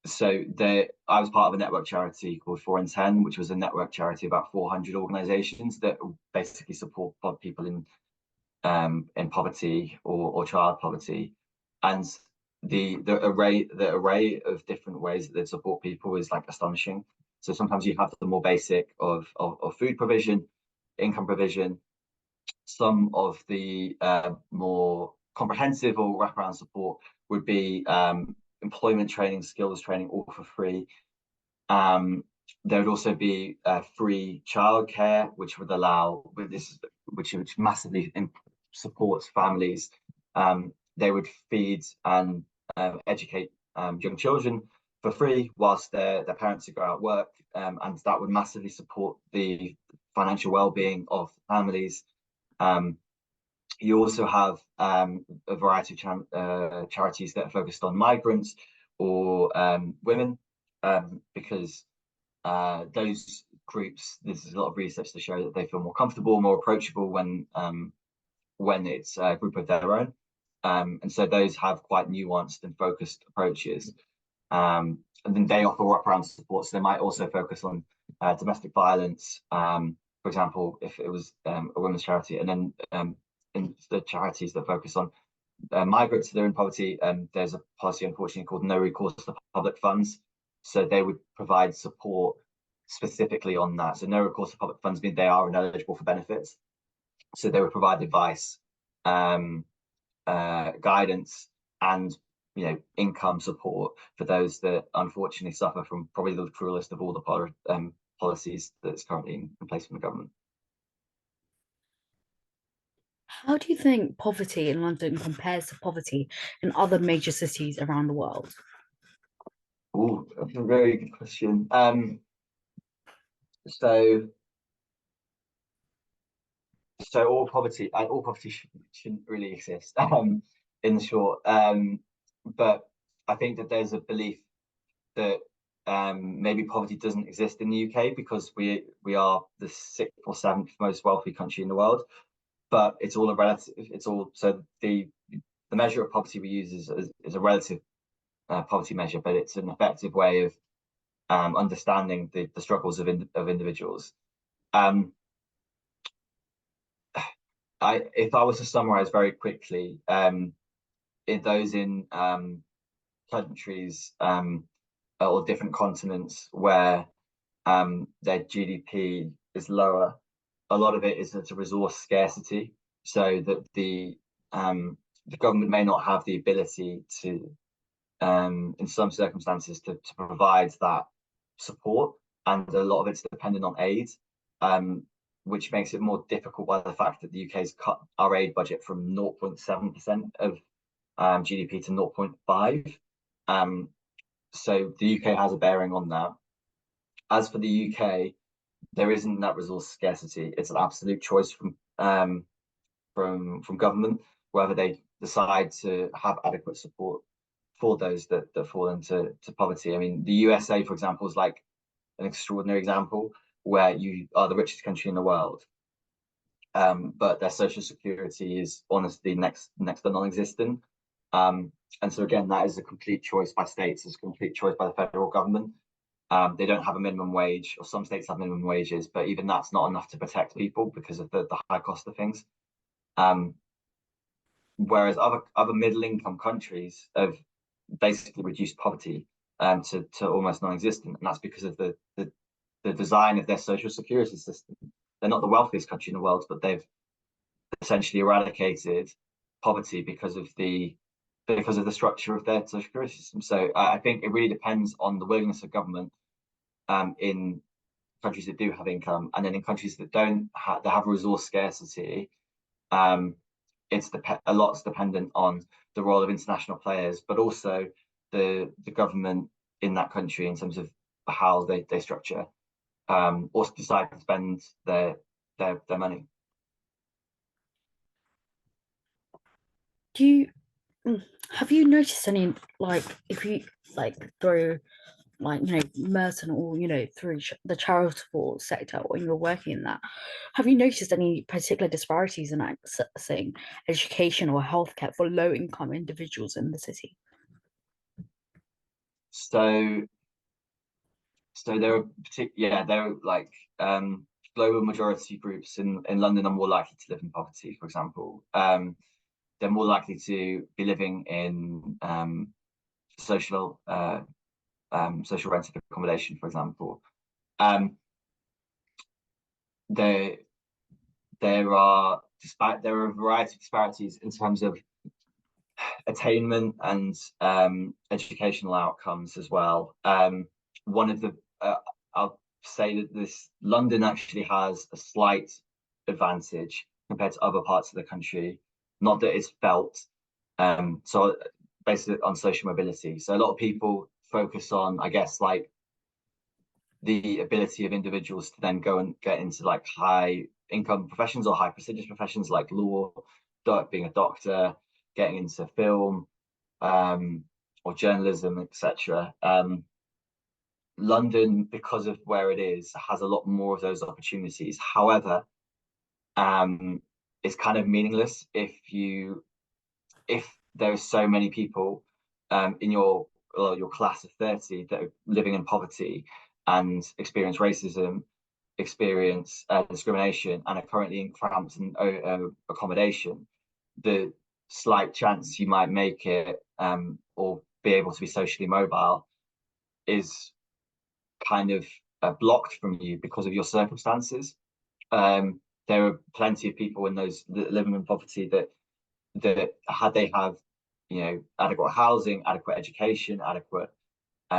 Speaker 2: I was part of a network charity called 4 in 10, which was a network charity of about 400 organisations that basically support people in poverty or child poverty, and the array of different ways that they support people is, like, astonishing. So sometimes you have the more basic of food provision, income provision. Some of the more comprehensive or wraparound support would be employment training, skills training, all for free. There would also be free childcare, which would allow which massively supports families. They would feed and educate young children for free whilst their parents would go out work, and that would massively support the financial well-being of families. You also have a variety of charities that are focused on migrants or women, because those groups, there's a lot of research to show that they feel more comfortable, more approachable when it's a group of their own. And so those have quite nuanced and focused approaches. And then they offer wraparound support. So they might also focus on domestic violence, for example, if it was a women's charity. And then in the charities that focus on migrants that are in poverty, there's a policy, unfortunately, called no recourse to public funds. So they would provide support specifically on that. So no recourse to public funds means they are ineligible for benefits. So they would provide advice, guidance, and income support for those that unfortunately suffer from probably the cruelest of all the policies that's currently in place from the government.
Speaker 1: How do you think poverty in London compares to poverty in other major cities around the world?
Speaker 2: Oh, that's a very good question. So So all poverty shouldn't really exist, in short. But I think that there's a belief that maybe poverty doesn't exist in the UK because we are the 6th or 7th most wealthy country in the world. But it's all a relative. It's all so the measure of poverty we use is a relative poverty measure, but it's an effective way of understanding the struggles of individuals. If I was to summarize very quickly, in those in countries or different continents where their GDP is lower, a lot of it is a resource scarcity, so that the government may not have the ability to, in some circumstances, to provide that support, and a lot of it's dependent on aid, which makes it more difficult by the fact that the UK's cut our aid budget from 0.7% of GDP to 0.5%. So the UK has a bearing on that. As for the UK, there isn't that resource scarcity. It's an absolute choice from government whether they decide to have adequate support for those that fall into poverty. I mean, the USA, for example, is like an extraordinary example where you are the richest country in the world, but their social security is honestly next to non-existent. And so again, that is a complete choice by states, it's a complete choice by the federal government. They don't have a minimum wage, or some states have minimum wages, but even that's not enough to protect people because of the high cost of things. Whereas other middle-income countries have basically reduced poverty to almost non-existent, and that's because of the design of their social security system. They're not the wealthiest country in the world, but they've essentially eradicated poverty because of the structure of their social security system. So I think it really depends on the willingness of government in countries that do have income, and then in countries that don't that have resource scarcity. A lot's dependent on the role of international players, but also the government in that country in terms of how they structure or decide to spend their money.
Speaker 1: Have you noticed any, like, if you like through like Merton, or through the charitable sector when you're working in that, have you noticed any particular disparities in accessing education or healthcare for low income individuals in the city?
Speaker 2: So there are like global majority groups in London are more likely to live in poverty, for example. They're more likely to be living in social rented accommodation, for example. There are a variety of disparities in terms of attainment and educational outcomes as well. One of the I'll say that London actually has a slight advantage compared to other parts of the country. Not that it's felt. So basically on social mobility. So a lot of people focus on, I guess, like the ability of individuals to then go and get into like high income professions or high prestigious professions like law, being a doctor, getting into film, or journalism, etc. London, because of where it is, has a lot more of those opportunities. However, it's kind of meaningless if there's so many people in your class of 30 that are living in poverty and experience racism, experience discrimination, and are currently in cramped accommodation. The slight chance you might make it or be able to be socially mobile is kind of blocked from you because of your circumstances. There are plenty of people in those living in poverty that had they have adequate housing, adequate education, adequate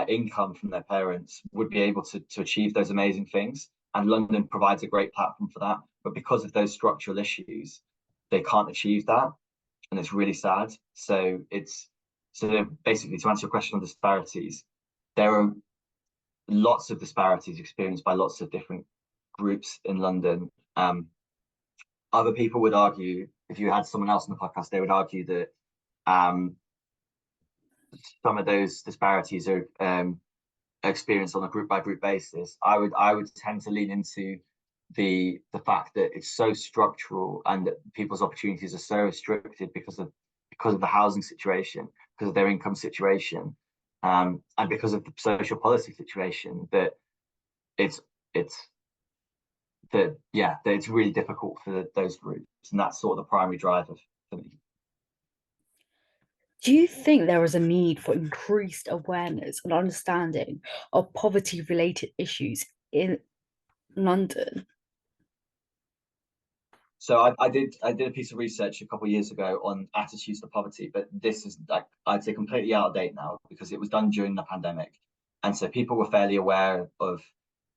Speaker 2: income from their parents, would be able to achieve those amazing things. And London provides a great platform for that. But because of those structural issues, they can't achieve that. And it's really sad. So basically, to answer your question on disparities, there are lots of disparities experienced by lots of different groups in London. other people would argue, if you had someone else on the podcast, they would argue that some of those disparities are experienced on a group by group basis. I would tend to lean into the fact that it's so structural and that people's opportunities are so restricted because of the housing situation, because of their income situation, and because of the social policy situation, that it's that it's really difficult for those groups, and that's sort of the primary driver for me.
Speaker 1: Do you think there is a need for increased awareness and understanding of poverty-related issues in London?
Speaker 2: So I did a piece of research a couple of years ago on attitudes to poverty, but this is, like, I'd say, completely out of date now because it was done during the pandemic, and so people were fairly aware of,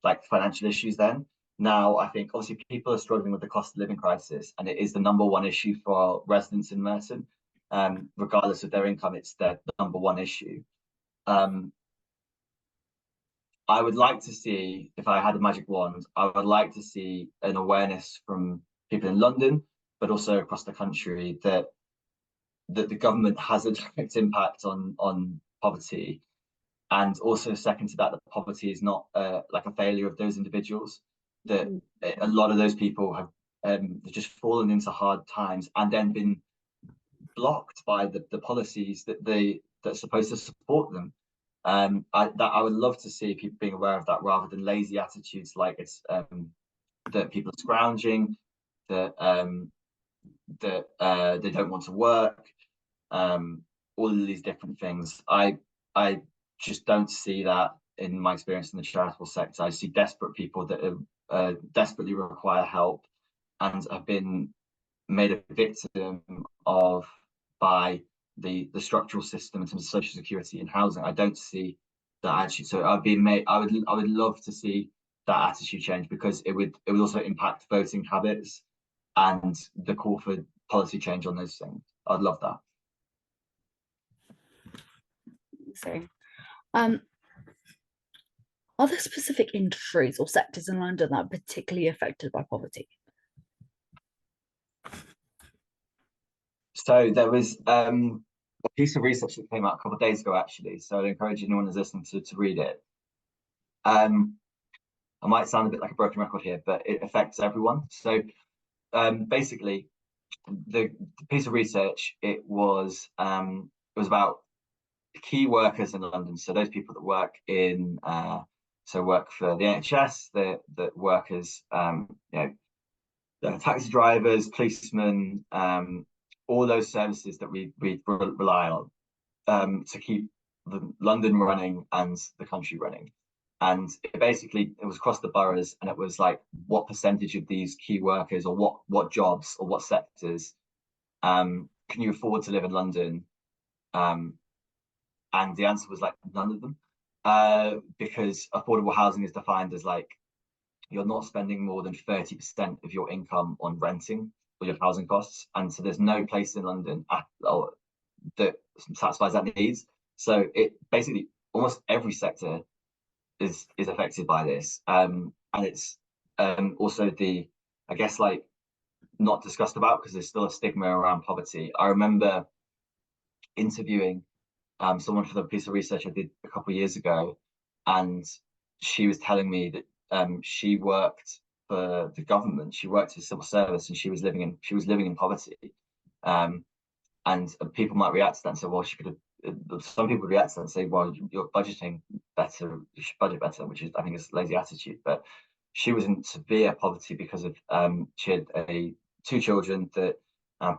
Speaker 2: like, financial issues then. Now I think obviously people are struggling with the cost of living crisis, and it is the number one issue for residents in Merton. Regardless of their income, it's the number one issue. I would like to see, if I had a magic wand, I would like to see an awareness from people in London, but also across the country, that the government has a direct impact on poverty, and also second to that, that poverty is not like a failure of those individuals. That a lot of those people have just fallen into hard times and then been blocked by the policies that's supposed to support them. I would love to see people being aware of that rather than lazy attitudes like it's that people are scrounging, that they don't want to work, all of these different things. I just don't see that in my experience in the charitable sector. I see desperate people that desperately require help and have been made a victim of by the structural system in terms of social security and housing. I don't see that attitude. So I would love to see that attitude change, because it would also impact voting habits and the call for policy change on those things. I'd love that.
Speaker 1: So, are there specific industries or sectors in London that are particularly affected by poverty?
Speaker 2: So there was a piece of research that came out a couple of days ago, actually. So I'd encourage anyone who's listening to read it. I might sound a bit like a broken record here, but it affects everyone. So basically, the piece of research, it was about key workers in London. So those people that work in work for the NHS, that work as taxi drivers, policemen, all those services that we rely on to keep London running and the country running. And it was across the boroughs, and it was like, what percentage of these key workers, or what jobs or what sectors can you afford to live in London? And the answer was like none of them, because affordable housing is defined as, like, you're not spending more than 30% of your income on renting or your housing costs. And so there's no place in London that satisfies that needs. So it basically, almost every sector is affected by this. And it's also I guess, like, not discussed about because there's still a stigma around poverty. I remember interviewing someone for the piece of research I did a couple of years ago, and she was telling me that she worked for the government. She worked in civil service, and she was living in poverty. And people might react to that and say, well, some people react to that and say, well, you're budgeting better, you should budget better, which is, I think, is a lazy attitude. But she was in severe poverty because of she had two children that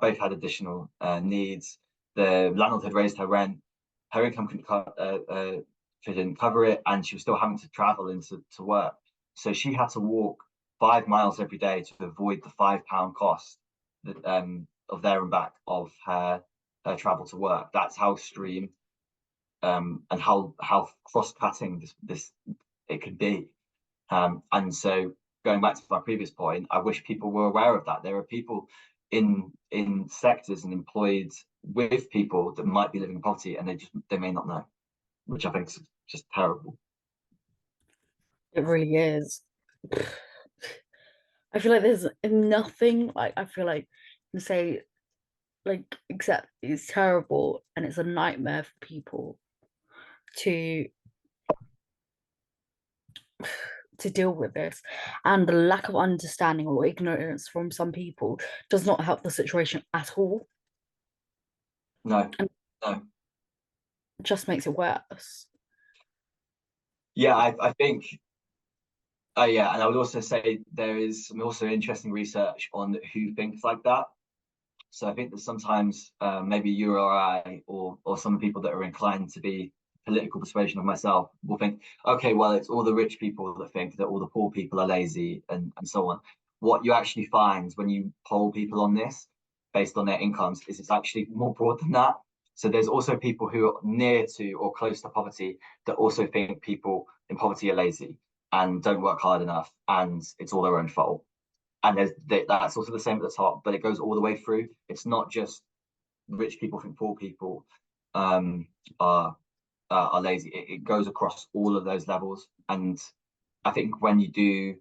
Speaker 2: both had additional needs. The landlord had raised her rent. Her income couldn't cover it, and she was still having to travel into work. So she had to walk 5 miles every day to avoid the £5 cost that, of there and back of her travel to work. That's how extreme and how cross-cutting this it could be. And so, going back to my previous point, I wish people were aware of that. There are people in sectors and employed with people that might be living in poverty, and they may not know, which I think is just terrible.
Speaker 1: It really is. I feel like there's nothing like I feel like you can say like except it's terrible and it's a nightmare for people to deal with this, and the lack of understanding or ignorance from some people does not help the situation at all
Speaker 2: No,
Speaker 1: and
Speaker 2: no.
Speaker 1: just makes it worse.
Speaker 2: Yeah, I think, yeah, and I would also say there is some also interesting research on who thinks like that. So I think that sometimes maybe you or I, or some people that are inclined to be political persuasion of myself, will think, okay, well, it's all the rich people that think that all the poor people are lazy and so on. What you actually find when you poll people on this based on their incomes is it's actually more broad than that. So there's also people who are near to or close to poverty that also think people in poverty are lazy and don't work hard enough and it's all their own fault. And that's also the same at the top, but it goes all the way through. It's not just rich people think poor people um, are lazy. It goes across all of those levels. And I think when you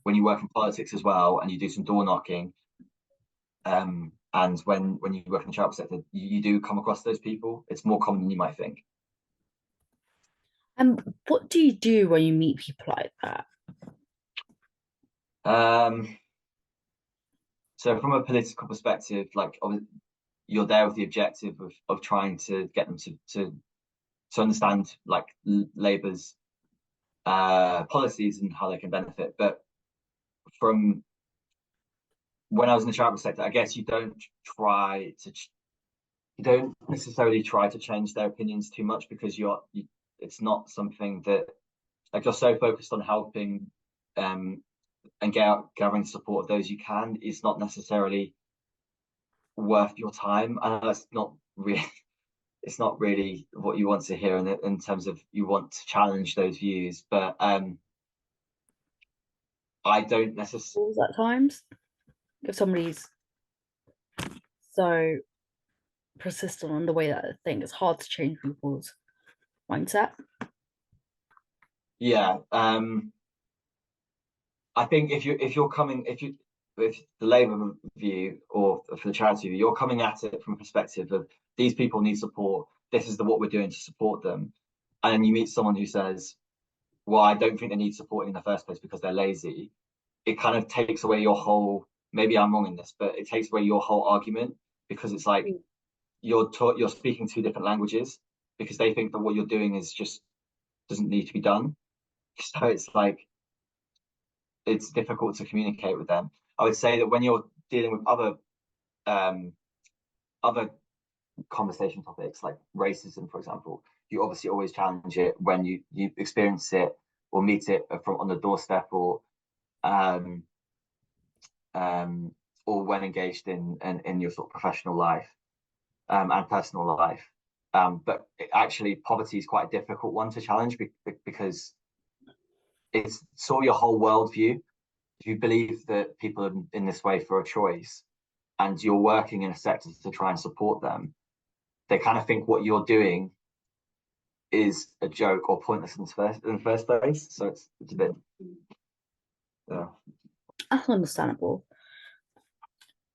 Speaker 2: work in politics as well, and you do some door knocking, and when you work in the charitable sector, you do come across those people. It's more common than you might think.
Speaker 1: And what do you do when you meet people like that?
Speaker 2: Um, so from a political perspective, like you're there with the objective of trying to get them to understand like Labour's policies and how they can benefit. But from when I was in the charitable sector, I guess you don't necessarily try to change their opinions too much because it's not something that like you're so focused on helping and gathering the support of those you can is not necessarily worth your time, and that's not really it's not really what you want to hear in terms of you want to challenge those views. But I don't necessarily.
Speaker 1: Calls at times if somebody's so persistent on the way that they think, it's hard to change people's mindset.
Speaker 2: Yeah, I think if the Labour view or for the charity view, you're coming at it from a perspective of these people need support. This is what we're doing to support them, and then you meet someone who says, "Well, I don't think they need supporting in the first place because they're lazy." It kind of takes away your whole. Maybe I'm wrong in this, but it takes away your whole argument because it's like you're speaking two different languages because they think that what you're doing is just doesn't need to be done. So it's like it's difficult to communicate with them. I would say that when you're dealing with um, other conversation topics like racism, for example, you obviously always challenge it when you experience it or meet it from on the doorstep um, um, or when engaged in your sort of professional life and personal life. But actually, poverty is quite a difficult one to challenge because it's sort of your whole worldview. If you believe that people are in this way for a choice and you're working in a sector to try and support them, they kind of think what you're doing is a joke or pointless in the first place. So it's a bit, yeah.
Speaker 1: That's understandable.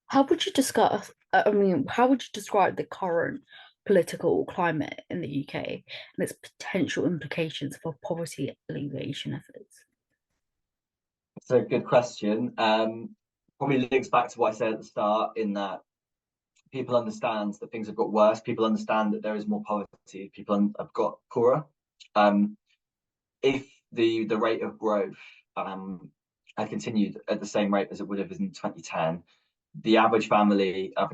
Speaker 1: How would you discuss? I mean, how would you describe the current political climate in the UK and its potential implications for poverty alleviation efforts?
Speaker 2: It's a good question. Probably links back to what I said at the start in that people understand that things have got worse. People understand that there is more poverty. People have got poorer. Um, if the rate of growth had continued at the same rate as it would have in 2010, the average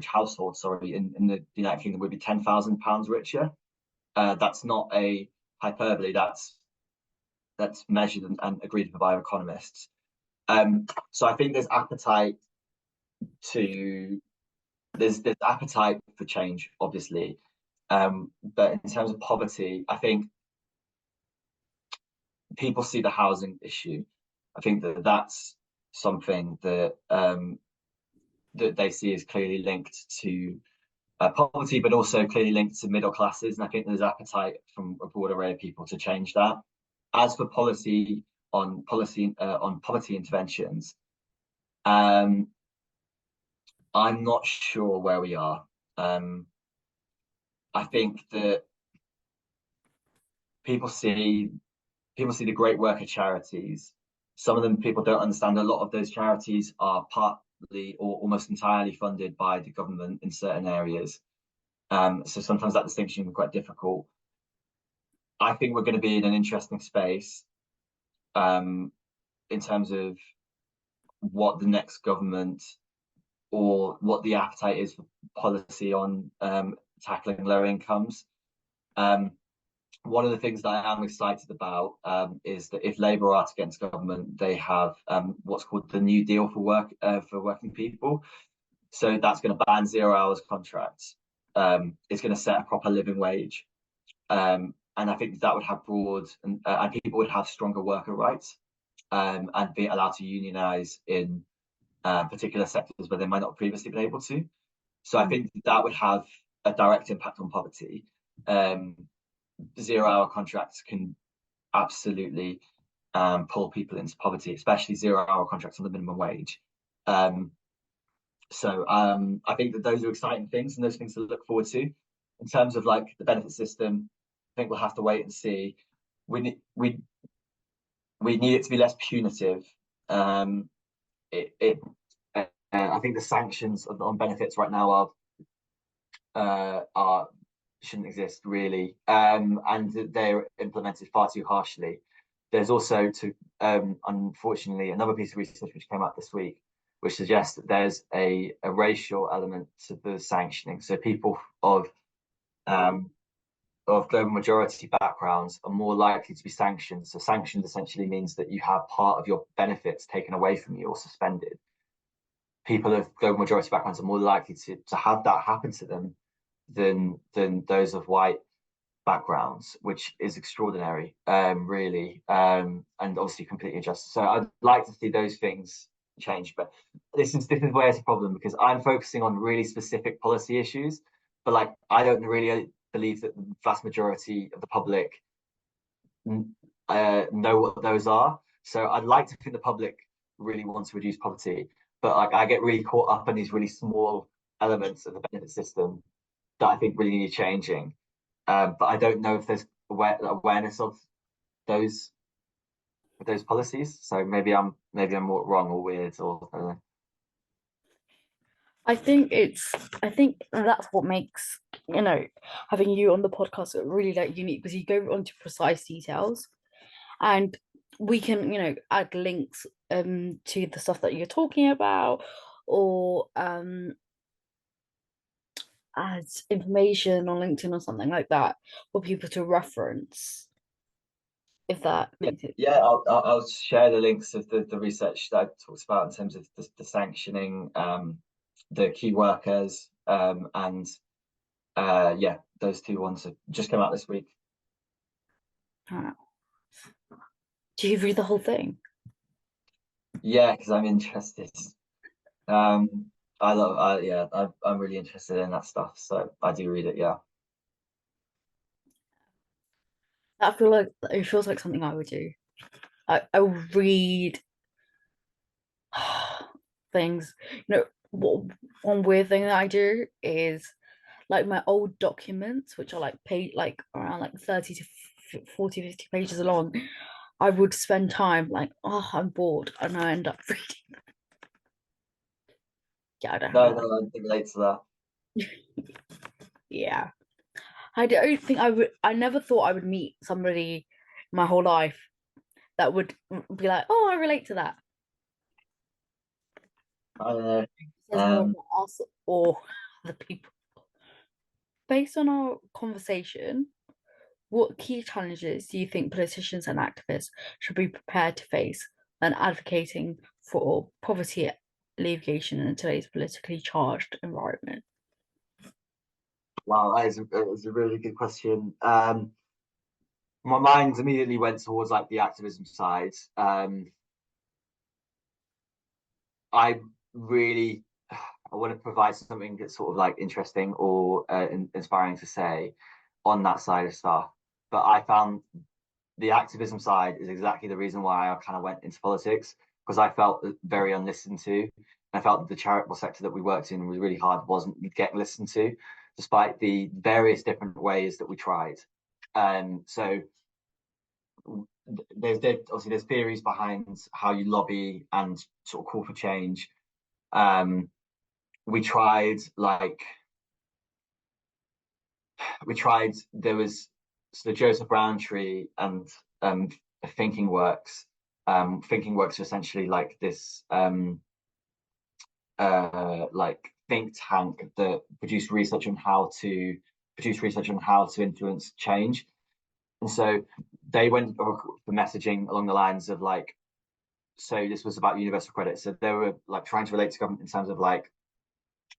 Speaker 2: household, sorry, in the United Kingdom would be £10,000 richer. That's not a hyperbole. That's measured and agreed by economists. So I think to there's appetite for change, obviously. But in terms of poverty, I think people see the housing issue. I think that that's something that they see as clearly linked to poverty, but also clearly linked to middle classes. And I think there's appetite from a broad array of people to change that. As for policy on poverty interventions, I'm not sure where we are. I think that people see the great work of charities. Some of them people don't understand. A lot of those charities are partly or almost entirely funded by the government in certain areas. So sometimes that distinction can be quite difficult. I think we're going to be in an interesting space in terms of what the next government or what the appetite is for policy on tackling lower incomes. One of the things that I am excited about is that if Labour are to get into government, they have what's called the New Deal for working people. So that's going to ban 0 hours contracts. It's going to set a proper living wage, and I think that would have broad and people would have stronger worker rights and be allowed to unionize in particular sectors where they might not have previously been able to. So I think that would have a direct impact on poverty. 0 hour contracts can absolutely pull people into poverty, especially 0 hour contracts on the minimum wage. So I think that those are exciting things and those things to look forward to. In terms of like the benefit system, I think we'll have to wait and see. We need it to be less punitive. I think the sanctions on benefits right now are shouldn't exist really, and they're implemented far too harshly. There's also unfortunately another piece of research which came out this week, which suggests that there's a racial element to the sanctioning. So people of global majority backgrounds are more likely to be sanctioned. So sanctioned essentially means that you have part of your benefits taken away from you or suspended. People of global majority backgrounds are more likely to have that happen to them than those of white backgrounds, which is extraordinary, really, and obviously completely unjust. So I'd like to see those things change, but this is where it's a problem because I'm focusing on really specific policy issues, but like I don't really believe that the vast majority of the public know what those are. So I'd like to think the public really wants to reduce poverty, but like I get really caught up in these really small elements of the benefit system that I think really need changing. But I don't know if there's awareness of those policies. So maybe I'm more wrong or weird or I don't know.
Speaker 1: I think that's what makes, having you on the podcast really like unique because you go onto precise details and we can, add links to the stuff that you're talking about or add information on LinkedIn or something like that for people to reference if that makes it.
Speaker 2: Yeah, I'll share the links of the research that I talked about in terms of the sanctioning, the key workers, and yeah, those two ones have just come out this week.
Speaker 1: Do you read the whole thing?
Speaker 2: Yeah, because I'm interested. I'm really interested in that stuff, so I do read it. Yeah.
Speaker 1: I feel like it feels like something I would do. I would read things. One weird thing that I do is like my old documents, which are like like around like 30 to 40, 50 pages long. I would spend time like, oh, I'm bored, and I end up reading. Yeah, I don't
Speaker 2: No,
Speaker 1: know.
Speaker 2: no, I can relate to that.
Speaker 1: Yeah, I don't think I would. I never thought I would meet somebody my whole life that would be like, oh, I relate to that.
Speaker 2: I don't know.
Speaker 1: There's more about us or the people. Based on our conversation, what key challenges do you think politicians and activists should be prepared to face when advocating for poverty alleviation in today's politically charged environment?
Speaker 2: Wow, that is a really good question. My mind immediately went towards like the activism side. I really I want to provide something that's sort of like interesting or inspiring to say on that side of stuff. But I found the activism side is exactly the reason why I kind of went into politics. because I felt very unlistened to. I felt that the charitable sector that we worked in was really hard, wasn't getting listened to, despite the various different ways that we tried. So obviously there's theories behind how you lobby and sort of call for change. We tried there was the Joseph Rowntree and Thinking Works. Thinking Works are essentially like this like think tank that produce research on how to influence change. And so they went for messaging along the lines of like, so this was about universal credit. So they were like trying to relate to government in terms of like,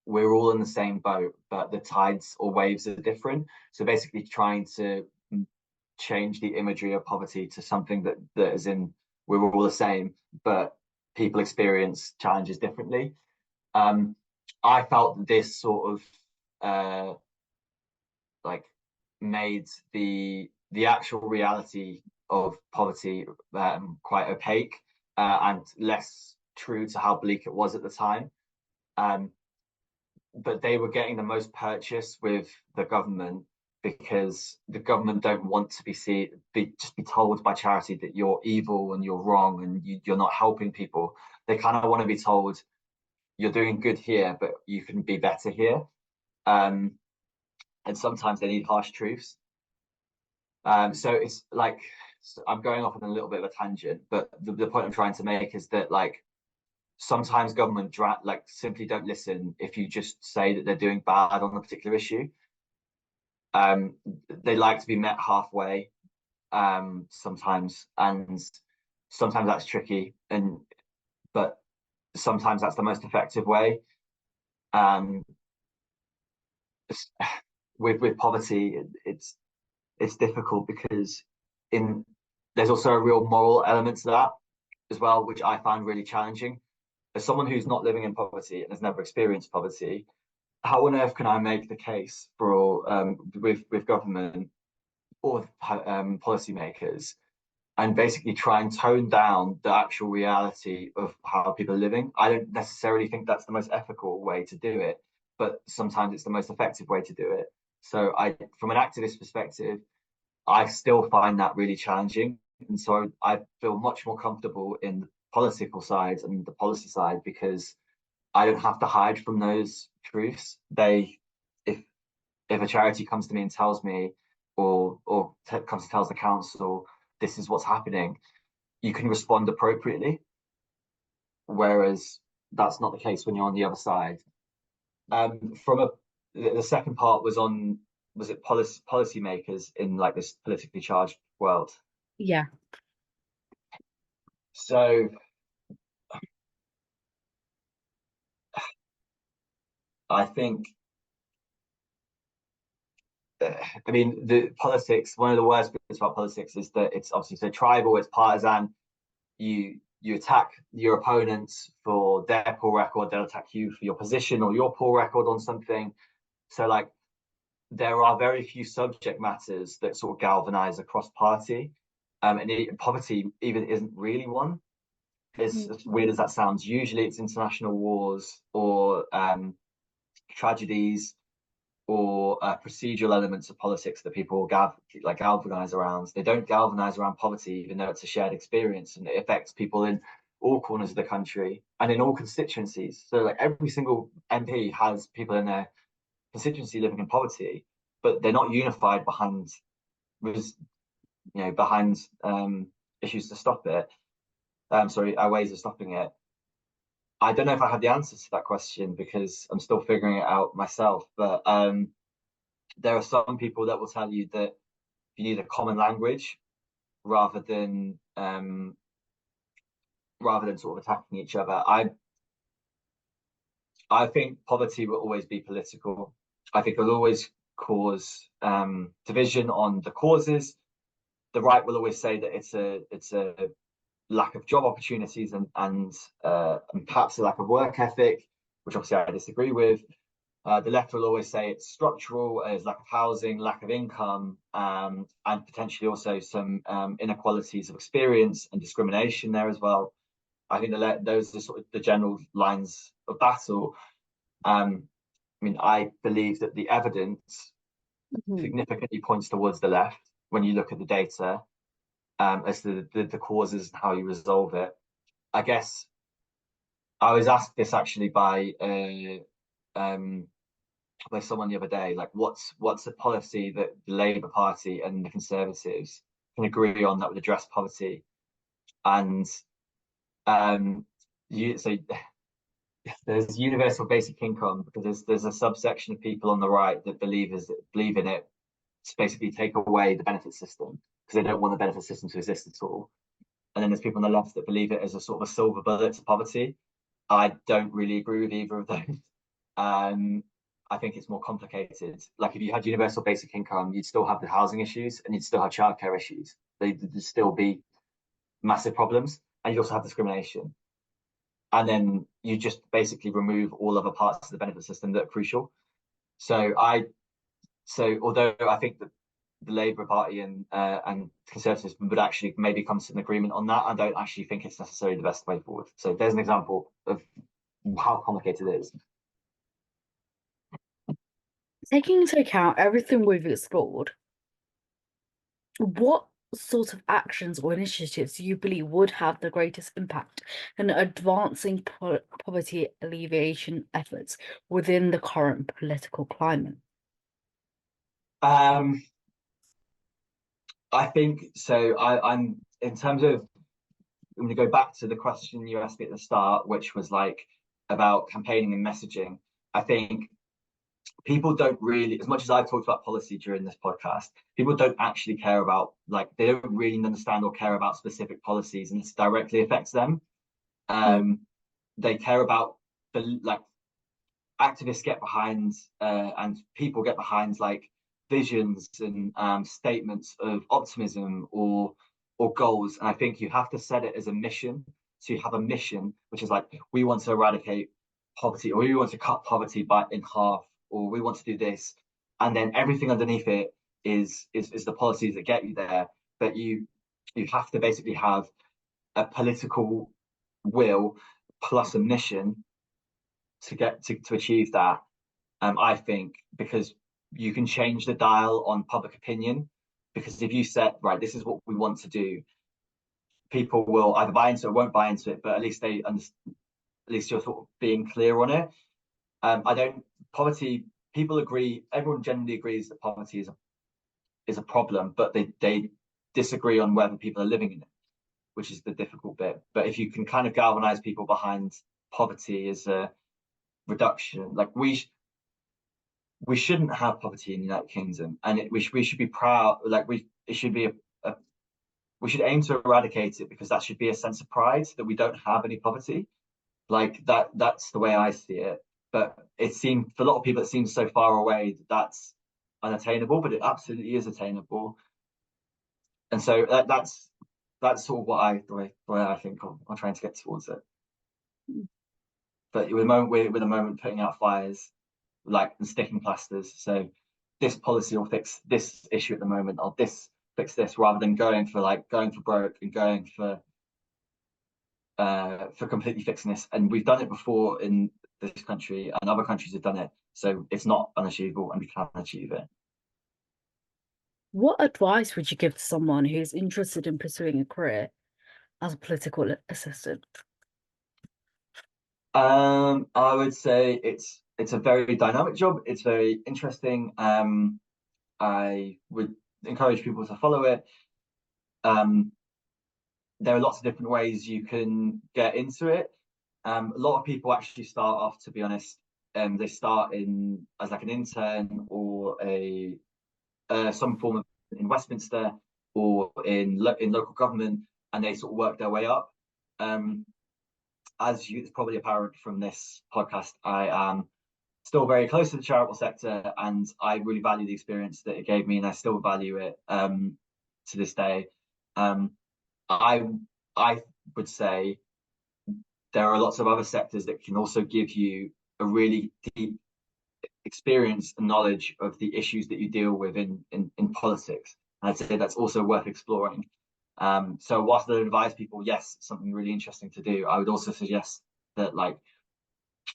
Speaker 2: we're all in the same boat, but the tides or waves are different. So basically trying to change the imagery of poverty to something that is in, we're all the same, but people experience challenges differently. I felt that this sort of like made the actual reality of poverty quite opaque and less true to how bleak it was at the time. But they were getting the most purchase with the government because the government don't want to be told by charity that you're evil and you're wrong and you're not helping people. They kind of want to be told you're doing good here, but you can be better here. And sometimes they need harsh truths. So it's like, I'm going off on a little bit of a tangent, but the point I'm trying to make is that like sometimes government simply don't listen if you just say that they're doing bad on a particular issue. They like to be met halfway sometimes, and sometimes that's tricky, but sometimes that's the most effective way. With poverty, it's difficult because there's also a real moral element to that as well, which I find really challenging. As someone who's not living in poverty and has never experienced poverty, how on earth can I make the case for with government or policymakers and basically try and tone down the actual reality of how people are living? I don't necessarily think that's the most ethical way to do it, but sometimes it's the most effective way to do it. So from an activist perspective, I still find that really challenging. And so I feel much more comfortable in the political side and the policy side because I don't have to hide from those truths. If a charity comes to me and tells me, or comes and tells the council, this is what's happening, you can respond appropriately. Whereas that's not the case when you're on the other side. The second part was it policymakers in like this politically charged world?
Speaker 1: Yeah.
Speaker 2: So I think, I mean, the politics, one of the worst bits about politics is that it's obviously so tribal, it's partisan. You attack your opponents for their poor record, they'll attack you for your position or your poor record on something. So like there are very few subject matters that sort of galvanize across party. And poverty even isn't really one. As weird as that sounds, usually it's international wars or tragedies or procedural elements of politics that people galvanize around. They don't galvanize around poverty, even though it's a shared experience and it affects people in all corners of the country and in all constituencies. So like every single MP has people in their constituency living in poverty, but they're not unified behind issues to stop it. Ways of stopping it. I don't know if I have the answers to that question because I'm still figuring it out myself. But there are some people that will tell you that you need a common language rather than sort of attacking each other. I think poverty will always be political. I think it'll always cause division on the causes. The right will always say that it's a lack of job opportunities and perhaps a lack of work ethic, which obviously I disagree with. The left will always say it's structural, as lack of housing, lack of income, and potentially also some inequalities of experience and discrimination there as well. I think those are sort of the general lines of battle. I mean, I believe that the evidence significantly points towards the left when you look at the data, as to the causes and how you resolve it. I guess I was asked this actually by someone the other day, like what's a policy that the Labour Party and the Conservatives can agree on that would address poverty? And so there's universal basic income, because there's a subsection of people on the right that believe in it to basically take away the benefit system, because they don't want the benefit system to exist at all. And then there's people on the left that believe it as a sort of a silver bullet to poverty. I don't really agree with either of those. I think it's more complicated. Like if you had universal basic income, you'd still have the housing issues and you'd still have childcare issues. There'd still be massive problems, and you also have discrimination. And then you just basically remove all other parts of the benefit system that are crucial. So although I think that the Labour Party and Conservatives would actually maybe come to an agreement on that, I don't actually think it's necessarily the best way forward. So there's an example of how complicated it is.
Speaker 1: Taking into account everything we've explored, what sort of actions or initiatives do you believe would have the greatest impact in advancing poverty alleviation efforts within the current political climate?
Speaker 2: I think so. I'm in terms of, I'm going to go back to the question you asked me at the start, which was like about campaigning and messaging. I think people don't really, as much as I've talked about policy during this podcast, people don't actually care about, like, they don't really understand or care about specific policies, and this directly affects them. They care about the, like, activists get behind and people get behind like visions and statements of optimism or goals. And I think you have to set it as a mission. So you have a mission, which is like, we want to eradicate poverty, or we want to cut poverty in half, or we want to do this. And then everything underneath it is the policies that get you there. But you have to basically have a political will plus a mission to get to achieve that. I think, because you can change the dial on public opinion, because if you set, right, this is what we want to do, people will either buy into it or won't buy into it, but at least you're sort of being clear on it. Poverty, people agree, everyone generally agrees that poverty is a problem, but they disagree on whether people are living in it, which is the difficult bit. But if you can kind of galvanize people behind poverty as a reduction, like we shouldn't have poverty in the United Kingdom, and we should be proud. Like we should aim to eradicate it, because that should be a sense of pride that we don't have any poverty. Like that's the way I see it. But it seems, for a lot of people, it seems so far away that that's unattainable, but it absolutely is attainable. And so that's sort of the way I think I'm trying to get towards it. But with a moment putting out fires, like, and sticking plasters. So this policy will fix this issue at the moment, or this fix this, rather than going for broke and going for completely fixing this. And we've done it before in this country, and other countries have done it. So it's not unachievable, and we can achieve it.
Speaker 1: What advice would you give to someone who's interested in pursuing a career as a political assistant?
Speaker 2: I would say it's a very dynamic job. It's very interesting. I would encourage people to follow it. There are lots of different ways you can get into it. A lot of people actually start off, to be honest, they start as like an intern or some form of in Westminster or in local government, and they sort of work their way up. As it's probably apparent from this podcast, I am still very close to the charitable sector, and I really value the experience that it gave me, and I still value it to this day. I would say there are lots of other sectors that can also give you a really deep experience and knowledge of the issues that you deal with in politics. And I'd say that's also worth exploring. So whilst I advise people, yes, something really interesting to do, I would also suggest that like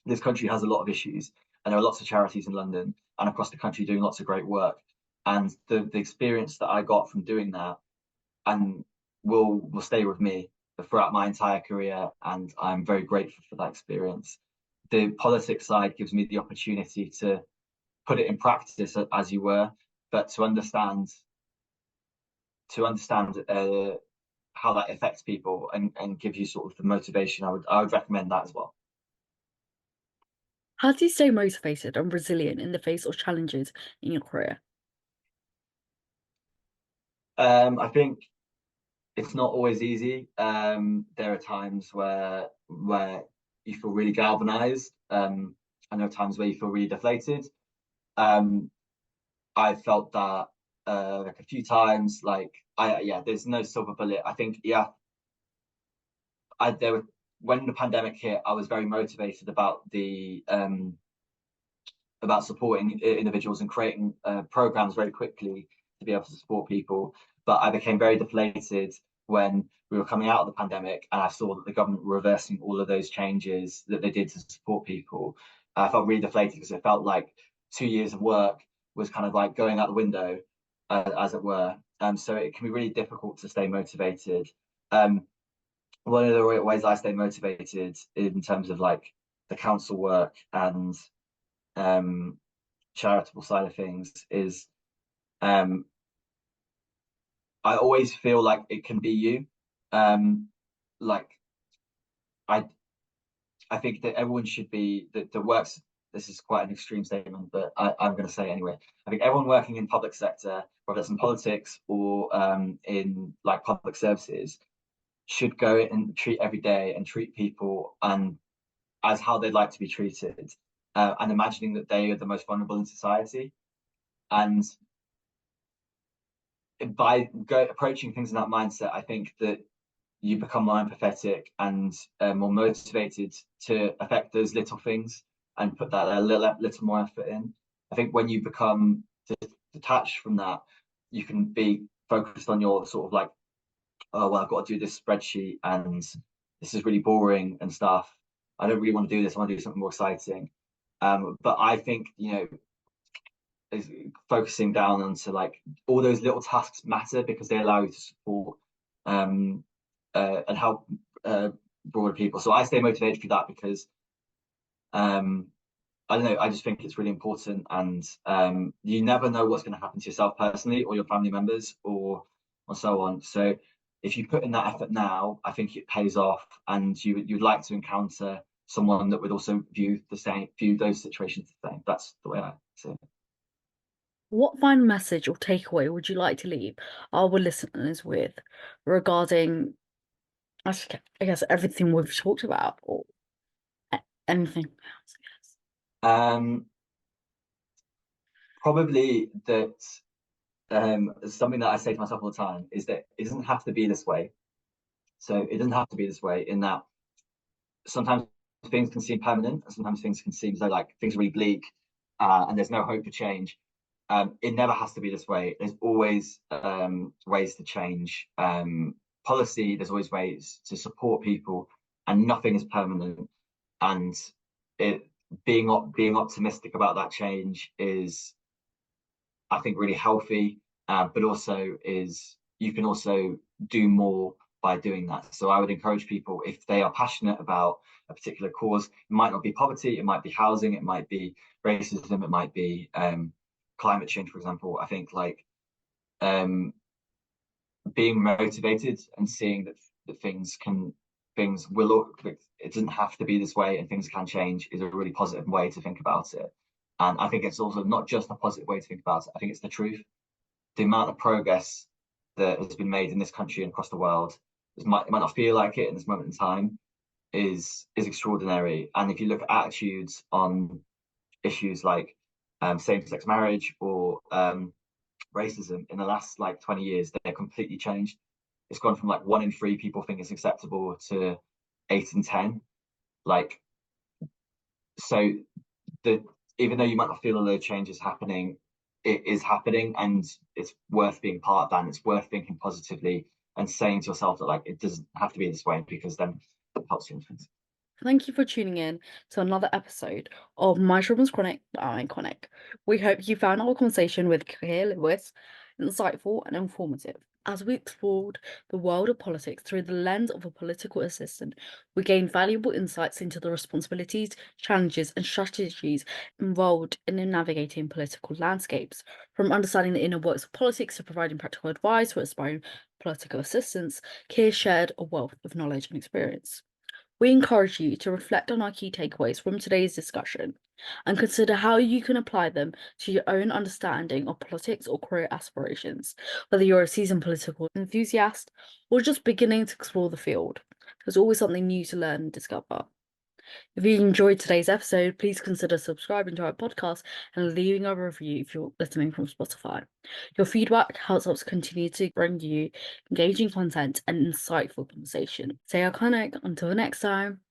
Speaker 2: this country has a lot of issues, and there are lots of charities in London and across the country doing lots of great work. And the experience that I got from doing that and will stay with me throughout my entire career, and I'm very grateful for that experience. The politics side gives me the opportunity to put it in practice, as you were, but to understand how that affects people and give you sort of the motivation. I would recommend that as well.
Speaker 1: How do you stay motivated and resilient in the face of challenges in your career?
Speaker 2: I think it's not always easy. There are times where you feel really galvanized, and there are times where you feel really deflated. Um, I felt that like a few times. Like there's no silver bullet. I think I there were when the pandemic hit, I was very motivated about supporting individuals and creating programs very quickly to be able to support people. But I became very deflated when we were coming out of the pandemic and I saw that the government were reversing all of those changes that they did to support people. I felt really deflated because it felt like 2 years of work was kind of like going out the window, as it were. So it can be really difficult to stay motivated. Um, One of the ways I stay motivated in terms of like the council work and um, charitable side of things is um, I always feel like it can be you. Like I I think that everyone should be that works. This is quite an extreme statement, but I'm going to say it anyway. I think everyone working in public sector, whether it's in politics or in like public services, should go and treat every day and treat people and as how they'd like to be treated, and imagining that they are the most vulnerable in society. And by approaching things in that mindset, I think that you become more empathetic and more motivated to affect those little things and put that a little more effort in. I think when you become detached from that, you can be focused on your sort of like, oh, well, I've got to do this spreadsheet and this is really boring and stuff. I don't really want to do this. I want to do something more exciting. But I think, is focusing down onto like all those little tasks matter because they allow you to support um, and help broader people. So I stay motivated through that because um, I don't know. I just think it's really important, and you never know what's going to happen to yourself personally, or your family members, or so on. So if you put in that effort now, I think it pays off, and you'd like to encounter someone that would also view those situations the same. That's the way I see it.
Speaker 1: What final message or takeaway would you like to leave our listeners with regarding, I guess, everything we've talked about or anything else? I guess.
Speaker 2: Um, Probably that something that I say to myself all the time is that it doesn't have to be this way. So it doesn't have to be this way in that sometimes things can seem permanent and sometimes things can seem so like things are really bleak, and there's no hope for change. It never has to be this way. There's always ways to change policy. There's always ways to support people, and nothing is permanent. And it being optimistic about that change is, I think, really healthy, but also is you can also do more by doing that. So I would encourage people if they are passionate about a particular cause. It might not be poverty, it might be housing, it might be racism, it might be climate change, for example. I think like um, being motivated and seeing that things will look, it doesn't have to be this way and things can change is a really positive way to think about it. And I think it's also not just a positive way to think about it. I think it's the truth. The amount of progress that has been made in this country and across the world, it might not feel like it in this moment in time, is extraordinary. And if you look at attitudes on issues like same-sex marriage or racism in the last like 20 years, they're completely changed. It's gone from like 1 in 3 people think it's acceptable to 8 in 10. Like, so the even though you might not feel a load of change is happening, it is happening, and it's worth being part of that. And it's worth thinking positively and saying to yourself that like it doesn't have to be this way, because then it helps you in things.
Speaker 1: Thank you for tuning in to another episode of My Children's Chronic, but I'm Iconic. We hope you found our conversation with Keir Lewis insightful and informative. As we explored the world of politics through the lens of a political assistant, we gained valuable insights into the responsibilities, challenges, and strategies involved in navigating political landscapes. From understanding the inner works of politics to providing practical advice for aspiring political assistants, Keir shared a wealth of knowledge and experience. We encourage you to reflect on our key takeaways from today's discussion and consider how you can apply them to your own understanding of politics or career aspirations. Whether you're a seasoned political enthusiast or just beginning to explore the field, there's always something new to learn and discover. If you enjoyed today's episode, please consider subscribing to our podcast and leaving a review if you're listening from Spotify. Your feedback helps us continue to bring you engaging content and insightful conversation. Stay iconic until next time.